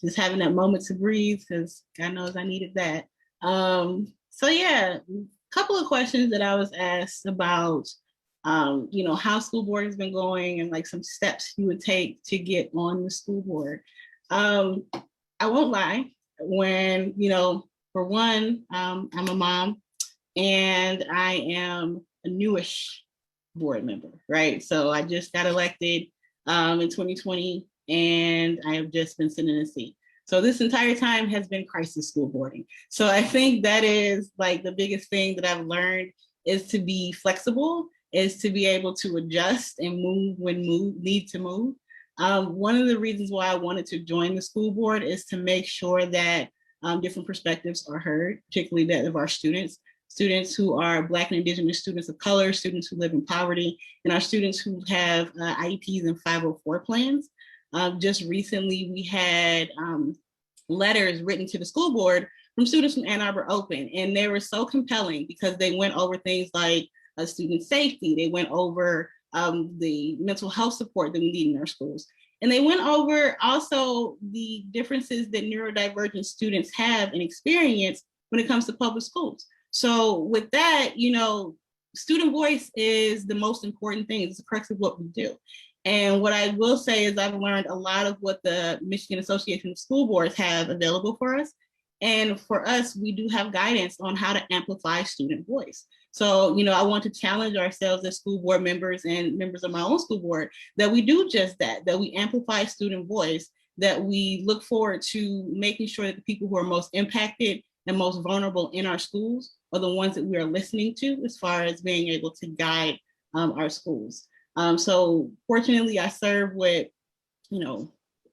just having that moment to breathe, because God knows I needed that. So yeah, a couple of questions that I was asked about, how school board has been going and like some steps you would take to get on the school board. I won't lie, when, for one, I'm a mom and I am a newish board member, right? So I just got elected in 2020 and I have just been sitting in a seat. So this entire time has been crisis school boarding. So I think that is like the biggest thing that I've learned, is to be flexible, is to be able to adjust and move when need to move. One of the reasons why I wanted to join the school board is to make sure that different perspectives are heard, particularly that of our students who are Black and Indigenous students of color, students who live in poverty, and our students who have IEPs and 504 plans. Just recently, we had letters written to the school board from students from Ann Arbor Open, and they were so compelling because they went over things like student safety. They went over the mental health support that we need in our schools. And they went over also the differences that neurodivergent students have and experience when it comes to public schools. So with that, student voice is the most important thing. It's the crux of what we do. And what I will say is I've learned a lot of what the Michigan Association of School Boards have available for us. And for us, we do have guidance on how to amplify student voice. So, I want to challenge ourselves as school board members and members of my own school board that we do just that we amplify student voice, that we look forward to making sure that the people who are most impacted and most vulnerable in our schools are the ones that we are listening to as far as being able to guide our schools. So fortunately, I serve with,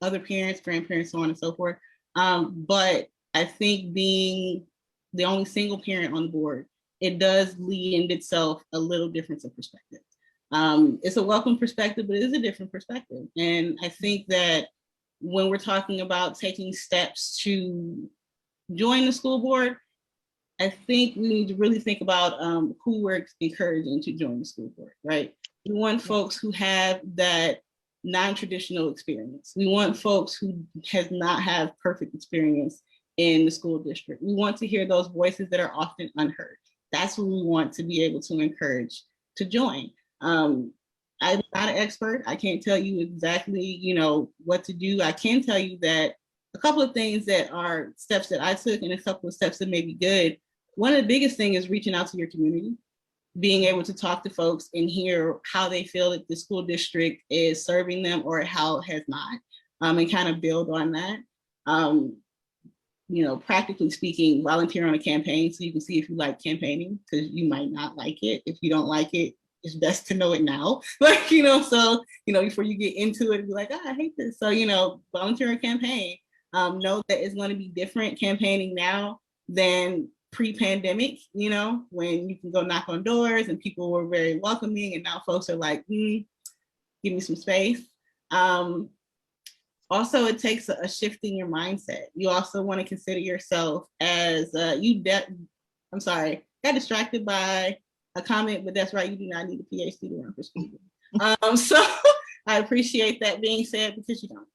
other parents, grandparents, so on and so forth. But I think being the only single parent on the board, it does lend itself a little difference of perspective. It's a welcome perspective, but it is a different perspective. And I think that when we're talking about taking steps to join the school board, I think we need to really think about who we're encouraging to join the school board, right? We want folks who have that non-traditional experience. We want folks who has not have perfect experience in the school district. We want to hear those voices that are often unheard. That's what we want to be able to encourage to join. I'm not an expert. I can't tell you exactly, what to do. I can tell you that a couple of things that are steps that I took and a couple of steps that may be good. One of the biggest things is reaching out to your community, being able to talk to folks and hear how they feel that the school district is serving them or how it has not, and kind of build on that. Practically speaking, volunteer on a campaign so you can see if you like campaigning, because you might not like it. If you don't like it, it's best to know it now. Before you get into it and be like, I hate this. So, volunteer on a campaign. Know that it's going to be different campaigning now than pre-pandemic, when you can go knock on doors and people were very welcoming, and now folks are like, give me some space. Also, it takes a shift in your mindset. You also want to consider yourself as got distracted by a comment, but that's right, you do not need a PhD to run for school board. So I appreciate that being said, because you don't.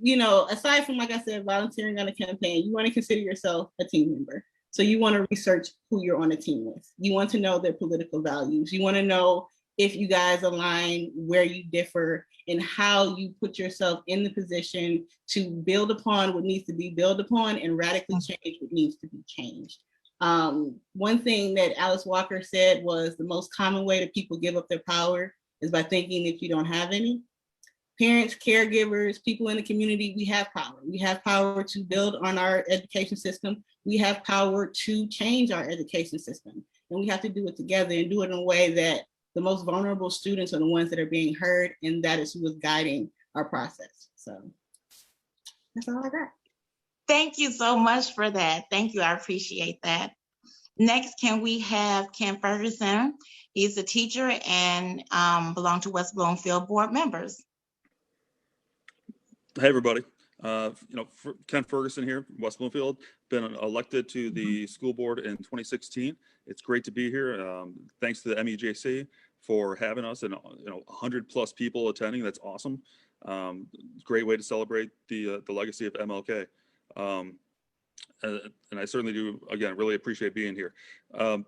You know, aside from, like I said, volunteering on a campaign, you want to consider yourself a team member. So you want to research who you're on a team with. You want to know their political values. You want to know if you guys align, where you differ, and how you put yourself in the position to build upon what needs to be built upon and radically change what needs to be changed. One thing that Alice Walker said was the most common way that people give up their power is by thinking that you don't have any. Parents, caregivers, people in the community, we have power. We have power to build on our education system. We have power to change our education system. And we have to do it together and do it in a way that the most vulnerable students are the ones that are being heard, and that is who is guiding our process. So that's all I got. Thank you so much for that. Thank you, I appreciate that. Next, can we have Ken Ferguson? He's a teacher and belong to West Bloomfield board members. Hey, everybody. Ken Ferguson here, West Bloomfield. Been elected to the school board in 2016. It's great to be here. Thanks to the MEJC for having us, and 100+ people attending. That's awesome. Great way to celebrate the legacy of MLK. And I certainly do, again, really appreciate being here. A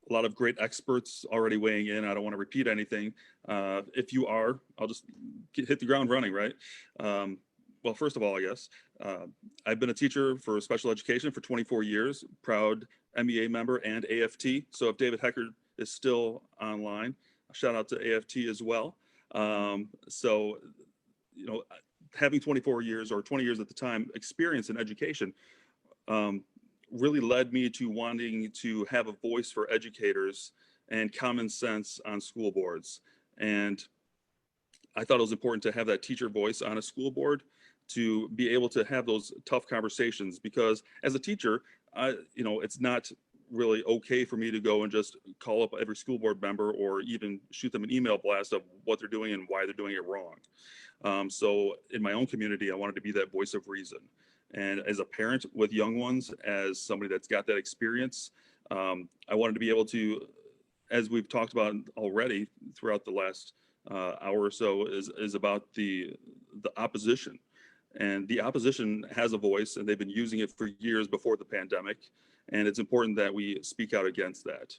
lot of great experts already weighing in. I don't want to repeat anything. If you are, I'll just hit the ground running, right? Well, first of all, I guess, I've been a teacher for special education for 24 years, proud MEA member and AFT. So if David Hecker is still online, shout out to AFT as well. Having 24 years or 20 years at the time experience in education really led me to wanting to have a voice for educators and common sense on school boards. And I thought it was important to have that teacher voice on a school board to be able to have those tough conversations, because as a teacher, it's not really okay for me to go and just call up every school board member or even shoot them an email blast of what they're doing and why they're doing it wrong. So in my own community, I wanted to be that voice of reason. And as a parent with young ones, as somebody that's got that experience, I wanted to be able to, as we've talked about already throughout the last hour or so, is about the opposition. And the opposition has a voice, and they've been using it for years before the pandemic. And it's important that we speak out against that.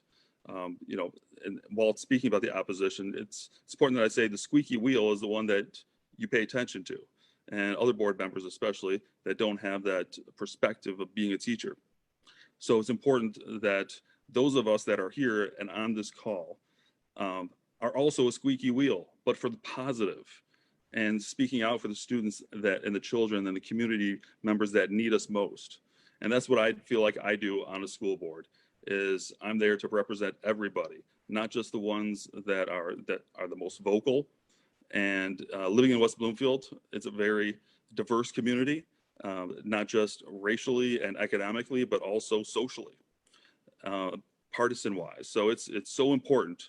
And while speaking about the opposition, it's important that I say the squeaky wheel is the one that you pay attention to, and other board members especially that don't have that perspective of being a teacher. So it's important that those of us that are here and on this call are also a squeaky wheel, but for the positive, and speaking out for the students and the children and the community members that need us most. And that's what I feel like I do on a school board, is I'm there to represent everybody, not just the ones that are the most vocal. And living in West Bloomfield, it's a very diverse community, not just racially and economically, but also socially, partisan wise. So it's so important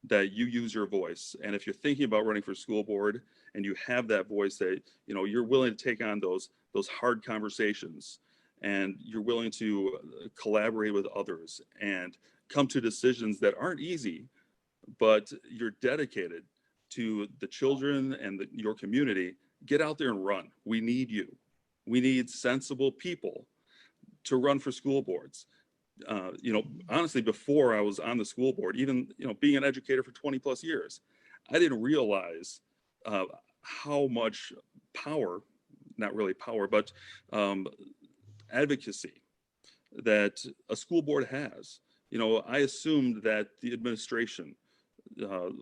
that you use your voice. And if you're thinking about running for school board and you have that voice that, you're willing to take on those hard conversations, and you're willing to collaborate with others and come to decisions that aren't easy, but you're dedicated to the children and your community, get out there and run. We need you. We need sensible people to run for school boards. Honestly, before I was on the school board, even, being an educator for 20+ years, I didn't realize how much power, not really power, but advocacy that a school board has. I assumed that the administration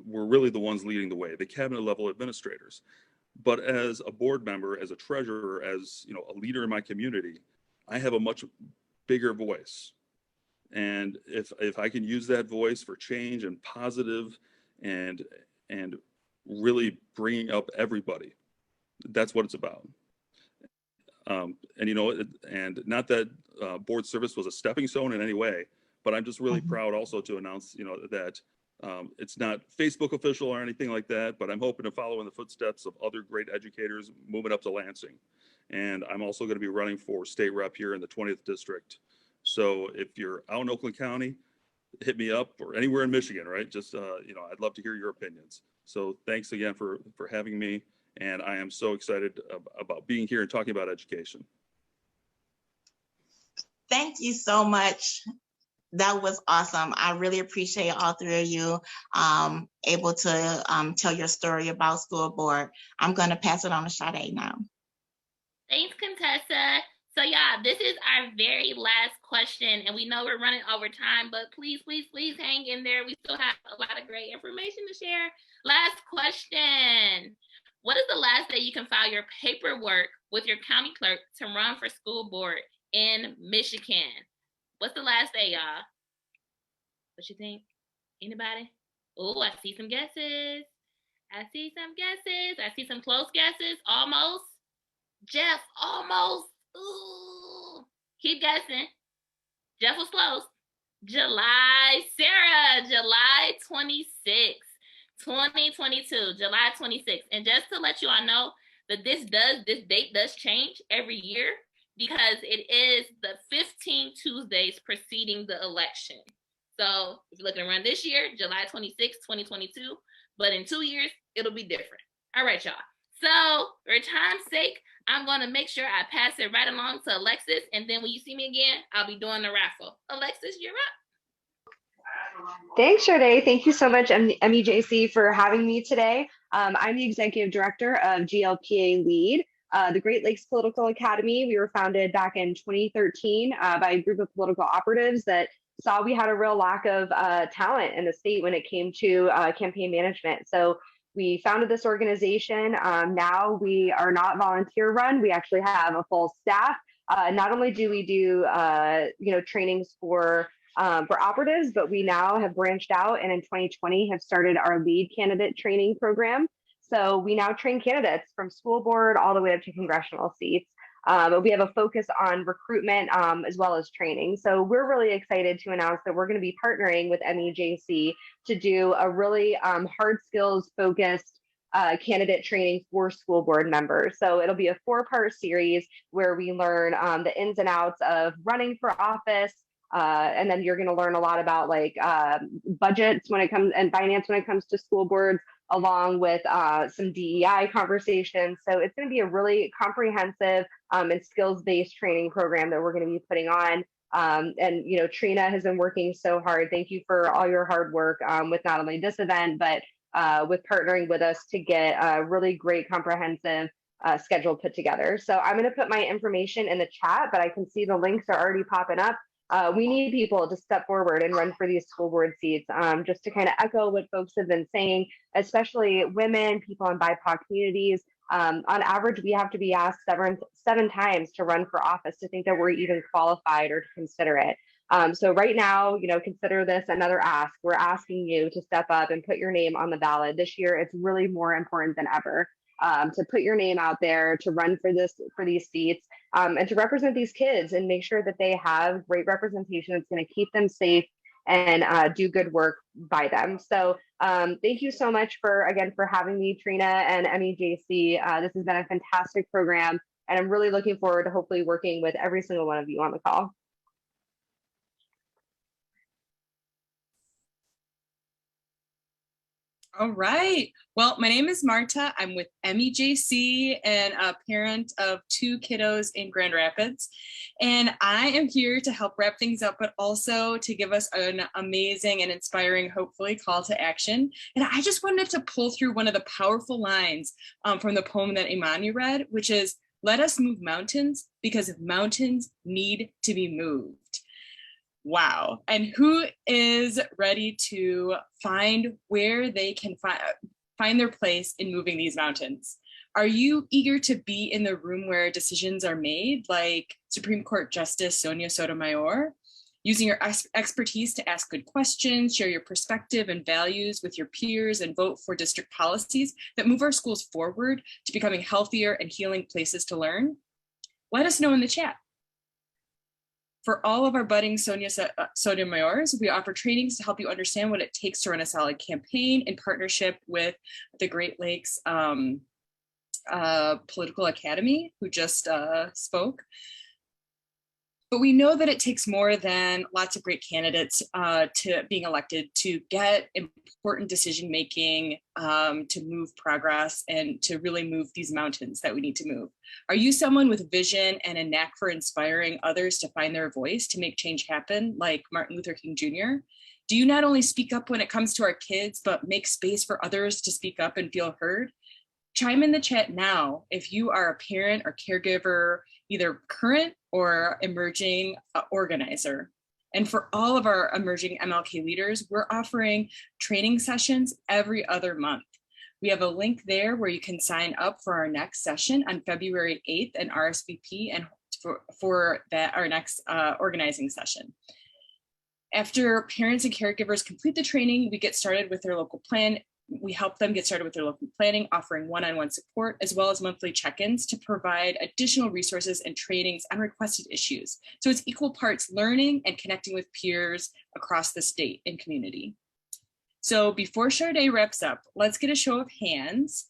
were really the ones leading the way, the cabinet level administrators. But as a board member, as a treasurer, as a leader in my community, I have a much bigger voice. And if I can use that voice for change and positive and really bringing up everybody, that's what it's about. And not that board service was a stepping stone in any way, but I'm just really proud also to announce, that it's not Facebook official or anything like that, but I'm hoping to follow in the footsteps of other great educators moving up to Lansing. And I'm also going to be running for state rep here in the 20th district. So if you're out in Oakland County, hit me up, or anywhere in Michigan, right? Just, I'd love to hear your opinions. So thanks again for having me. And I am so excited about being here and talking about education. Thank you so much. That was awesome. I really appreciate all three of you able to tell your story about school board. I'm going to pass it on to Sade now. Thanks, Contessa. So yeah, this is our very last question, and we know we're running over time, but please, please, please hang in there. We still have a lot of great information to share. Last question. What is the last day you can file your paperwork with your county clerk to run for school board in Michigan? What's the last day, y'all? What you think? Anybody? Oh, I see some guesses. I see some close guesses. Almost. Jeff, almost. Ooh. Keep guessing. Jeff was close. July 26th, 2022, July 26th. And just to let you all know that this date does change every year, because it is the 15 Tuesdays preceding the election. So if you're looking to run this year, July 26, 2022, but in 2 years, it'll be different. All right, y'all. So for time's sake, I'm going to make sure I pass it right along to Alexis. And then when you see me again, I'll be doing the raffle. Alexis, you're up. Thanks, Sade. Thank you so much, MEJC, for having me today. I'm the Executive Director of GLPA Lead, the Great Lakes Political Academy. We were founded back in 2013 by a group of political operatives that saw we had a real lack of talent in the state when it came to campaign management. So we founded this organization. Now we are not volunteer run. We actually have a full staff. Not only do we do trainings for operatives, but we now have branched out and in 2020 have started our lead candidate training program. So we now train candidates from school board all the way up to congressional seats. We have a focus on recruitment as well as training. So we're really excited to announce that we're going to be partnering with MEJC to do a really hard skills focused candidate training for school board members. So it'll be a 4-part series where we learn the ins and outs of running for office. And then you're going to learn a lot about budgets when it comes and finance when it comes to school boards, along with some DEI conversations. So it's going to be a really comprehensive and skills-based training program that we're going to be putting on. And Trina has been working so hard. Thank you for all your hard work with not only this event, but with partnering with us to get a really great comprehensive schedule put together. So I'm going to put my information in the chat, but I can see the links are already popping up. We need people to step forward and run for these school board seats, just to kind of echo what folks have been saying, especially women, people in BIPOC communities. On average, we have to be asked seven times to run for office to think that we're even qualified or to consider it. So right now, consider this another ask. We're asking you to step up and put your name on the ballot. This year, it's really more important than ever. To put your name out there, to run for these seats, and to represent these kids and make sure that they have great representation that's going to keep them safe and do good work by them. So thank you so much for having me, Trina and MEJC. This has been a fantastic program, and I'm really looking forward to hopefully working with every single one of you on the call. All right. Well, my name is Marta. I'm with MEJC and a parent of 2 kiddos in Grand Rapids. And I am here to help wrap things up, but also to give us an amazing and inspiring, hopefully, call to action. And I just wanted to pull through one of the powerful lines from the poem that Imani read, which is, "Let us move mountains because mountains need to be moved." Wow. And who is ready to find where they can find their place in moving these mountains? Are you eager to be in the room where decisions are made, like Supreme Court Justice Sonia Sotomayor? Using your expertise to ask good questions, share your perspective and values with your peers, and vote for district policies that move our schools forward to becoming healthier and healing places to learn? Let us know in the chat. For all of our budding Sonia Sotomayors, we offer trainings to help you understand what it takes to run a solid campaign in partnership with the Great Lakes Political Academy, who just spoke. But we know that it takes more than lots of great candidates to being elected to get important decision making, to move progress, and to really move these mountains that we need to move. Are you someone with vision and a knack for inspiring others to find their voice to make change happen, like Martin Luther King Jr.? Do you not only speak up when it comes to our kids, but make space for others to speak up and feel heard? Chime in the chat now if you are a parent or caregiver, either current or emerging organizer. And for all of our emerging MLK leaders, we're offering training sessions every other month. We have a link there where you can sign up for our next session on February 8th and RSVP and for that our next organizing session. After parents and caregivers complete the training, we get started with their local plan. We help them get started with their local planning, offering one-on-one support, as well as monthly check-ins to provide additional resources and trainings on requested issues. So it's equal parts learning and connecting with peers across the state and community. So before Sade wraps up, let's get a show of hands.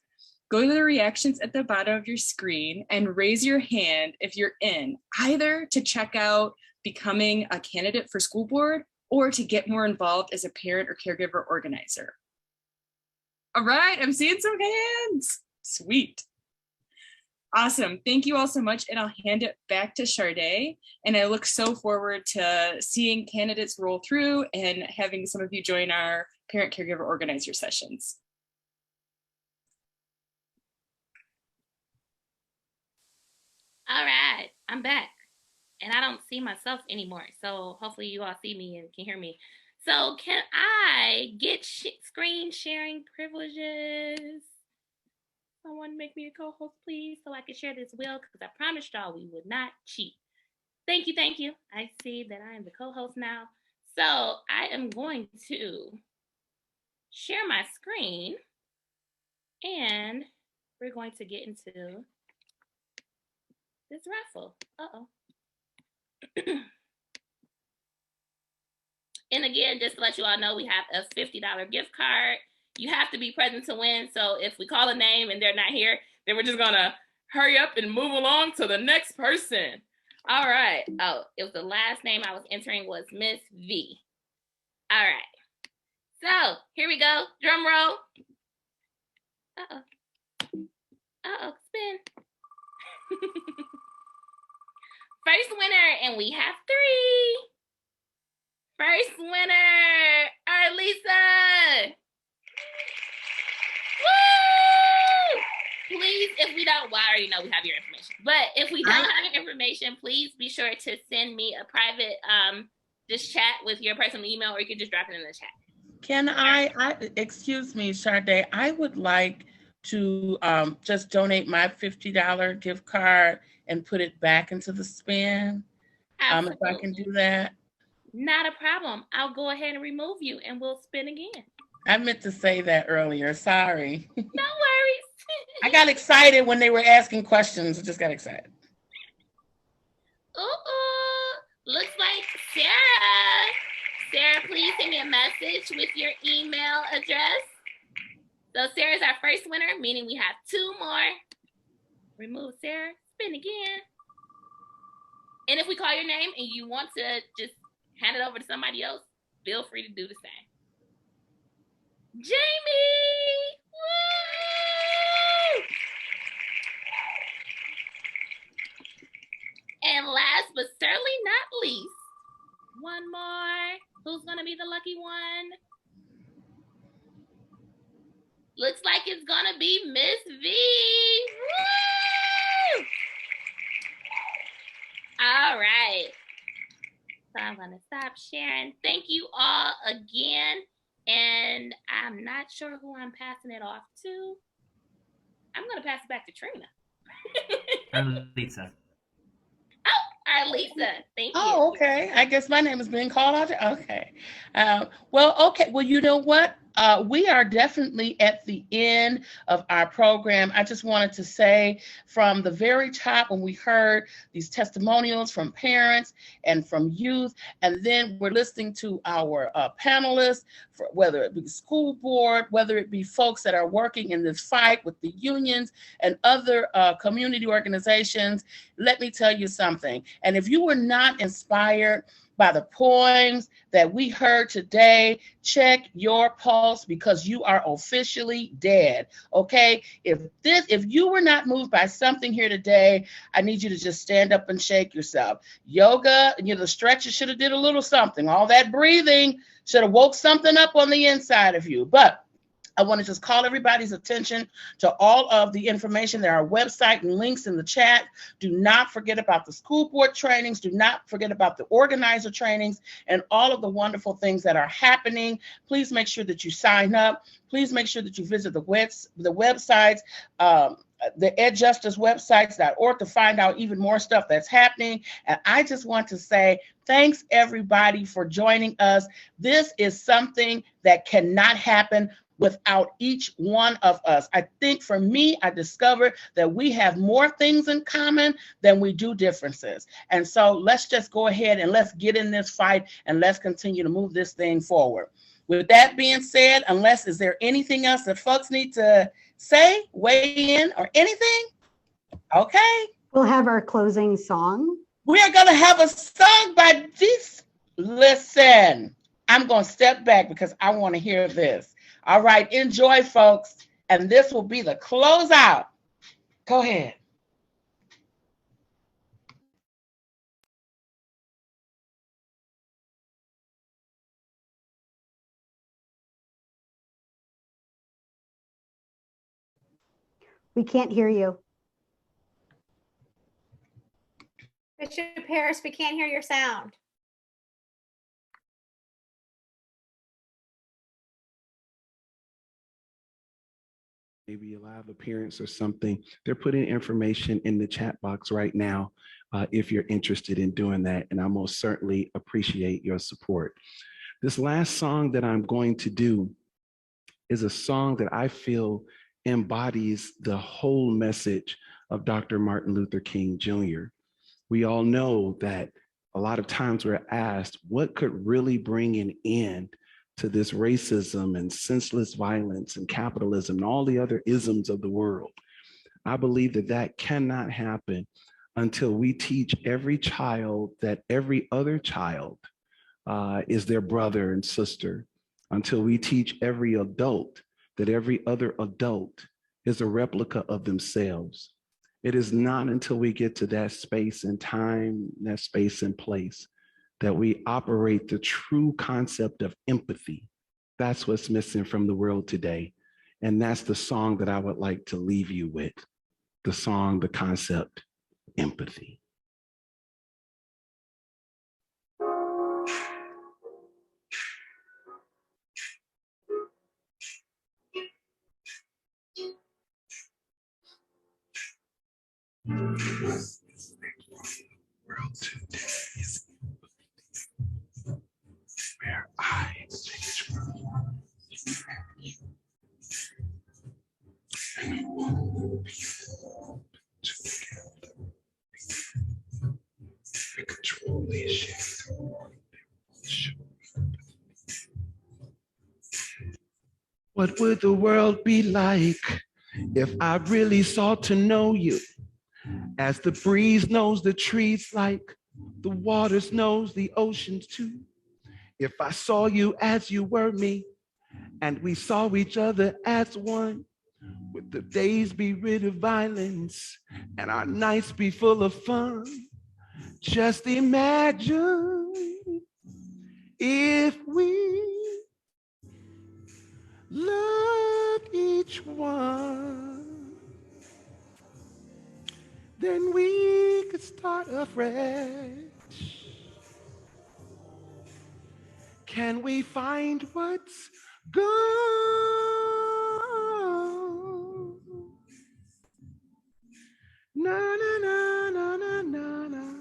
Go to the reactions at the bottom of your screen and raise your hand if you're in, either to check out becoming a candidate for school board or to get more involved as a parent or caregiver organizer. All right, I'm seeing some hands. Sweet. Awesome. Thank you all so much. And I'll hand it back to Sade. And I look so forward to seeing candidates roll through and having some of you join our parent caregiver organizer sessions. All right, I'm back. And I don't see myself anymore. So hopefully you all see me and can hear me. So can I get screen sharing privileges? Someone make me a co-host, please, so I can share this well, because I promised y'all we would not cheat. Thank you, thank you. I see that I am the co-host now. So I am going to share my screen, and we're going to get into this raffle. Uh-oh. And again, just to let you all know, we have a $50 gift card. You have to be present to win. So if we call a name and they're not here, then we're just gonna hurry up and move along to the next person. All right. Oh, it was the last name I was entering was Miss V. All right. So here we go. Drum roll. Uh-oh. Uh-oh, spin. First winner, and we have 3. First winner, Arlisa. Woo! Please, if we don't, well, I already know we have your information, but if we don't have your information, please be sure to send me a private just chat with your personal email, or you can just drop it in the chat. Can I excuse me, Sade, I would like to just donate my $50 gift card and put it back into the spin. If I can do that. Not a problem. I'll go ahead and remove you and we'll spin again. I meant to say that earlier. Sorry. No worries. I got excited when they were asking questions. I just got excited. Looks like Sarah. Sarah, please send me a message with your email address. So Sarah's our first winner, meaning we have 2 more. Remove Sarah, spin again. And if we call your name and you want to just hand it over to somebody else, feel free to do the same. Jamie! Woo! And last but certainly not least, one more. Who's gonna be the lucky one? Looks like it's gonna be Miss V. Woo! All right. So I'm gonna stop sharing. Thank you all again. And I'm not sure who I'm passing it off to. I'm gonna pass it back to Trina. Arlisa. Oh, Arlisa, thank you. Oh, okay. I guess my name is being called out. Okay. Well, okay. Well, you know what? We are definitely at the end of our program. I just wanted to say from the very top, when we heard these testimonials from parents and from youth, and then we're listening to our panelists, whether it be the school board, whether it be folks that are working in this fight with the unions and other community organizations, let me tell you something. And if you were not inspired by the poems that we heard today, check your pulse, because you are officially dead. Okay? If you were not moved by something here today, I need you to just stand up and shake yourself. Yoga, the stretches should have did a little something. All that breathing should have woke something up on the inside of you. But I want to just call everybody's attention to all of the information. There are website and links in the chat. Do not forget about the school board trainings. Do not forget about the organizer trainings and all of the wonderful things that are happening. Please make sure that you sign up. Please make sure that you visit the websites, the EdJustice websites.org, to find out even more stuff that's happening. And I just want to say thanks everybody for joining us. This is something that cannot happen without each one of us. I think for me, I discovered that we have more things in common than we do differences. And so let's just go ahead and let's get in this fight and let's continue to move this thing forward. With that being said, is there anything else that folks need to say, weigh in, or anything? Okay. We'll have our closing song. We are going to have a song by this. Listen, I'm going to step back because I want to hear this. All right, enjoy, folks. And this will be the closeout. Go ahead. We can't hear you. Bishop Harris, we can't hear your sound. Maybe a live appearance or something. They're putting information in the chat box right now if you're interested in doing that, and I most certainly appreciate your support. This last song that I'm going to do is a song that I feel embodies the whole message of Dr. Martin Luther King Jr. We all know that a lot of times we're asked, what could really bring an end to this racism and senseless violence and capitalism and all the other isms of the world? I believe that that cannot happen until we teach every child that every other child is their brother and sister, until we teach every adult that every other adult is a replica of themselves. It is not until we get to that space and time, that space and place, that we operate the true concept of empathy. That's what's missing from the world today. And that's the song that I would like to leave you with. The song, the concept, empathy. World today is where I change and all people together. We could truly share the world. What would the world be like if I really sought to know you? As the breeze knows the trees, like the waters knows the oceans too. If I saw you as you were me, and we saw each other as one, would the days be rid of violence and our nights be full of fun? Just imagine if we loved each one, then we could start afresh. Can we find what's gone? Na na na na na na na.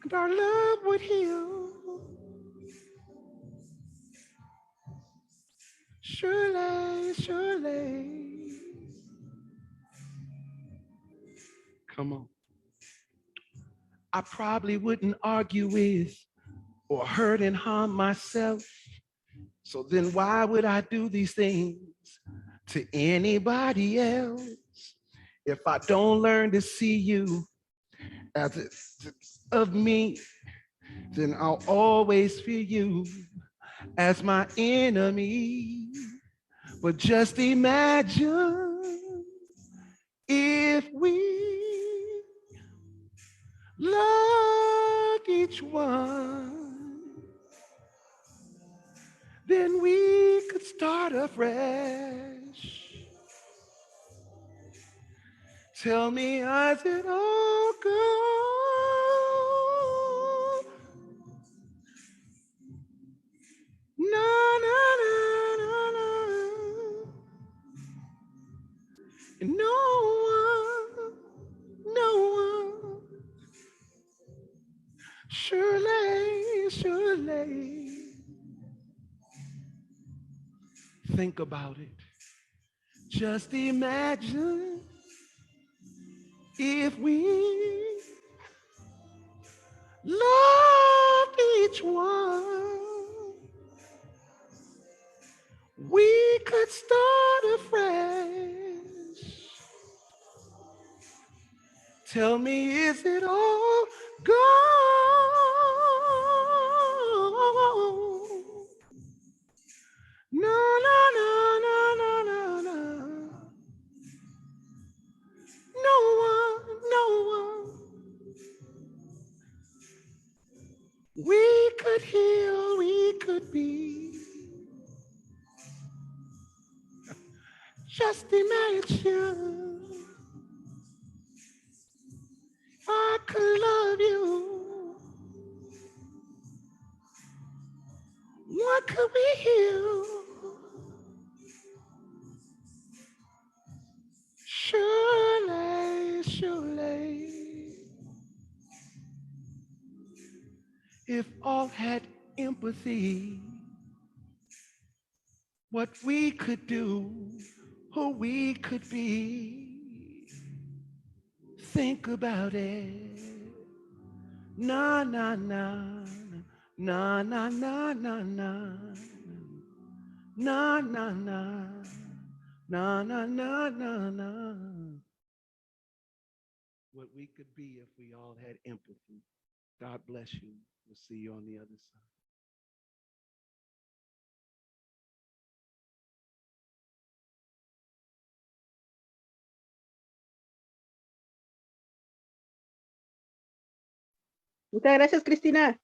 And our love would heal. Surely, surely. Come on. I probably wouldn't argue with or hurt and harm myself. So then why would I do these things to anybody else? If I don't learn to see you as of me, then I'll always fear you as my enemy. But just imagine if we love each one, then we could start afresh. Tell me, is it all good? No, no, no, no, no. No one, no one. Surely, surely. Think about it. Just imagine if we loved each one, we could start afresh. Tell me, is it all gone? No, no, no, no, no, no, no. No one, no one. We could heal, we could be. Just imagine if I could love you. What could we heal? Surely, surely. If all had empathy, what we could do, who we could be. Think about it. Na na na na na na na na na na na na na na na na. What we could be if we all had empathy. God bless you. We'll see you on the other side. Muchas gracias, Cristina.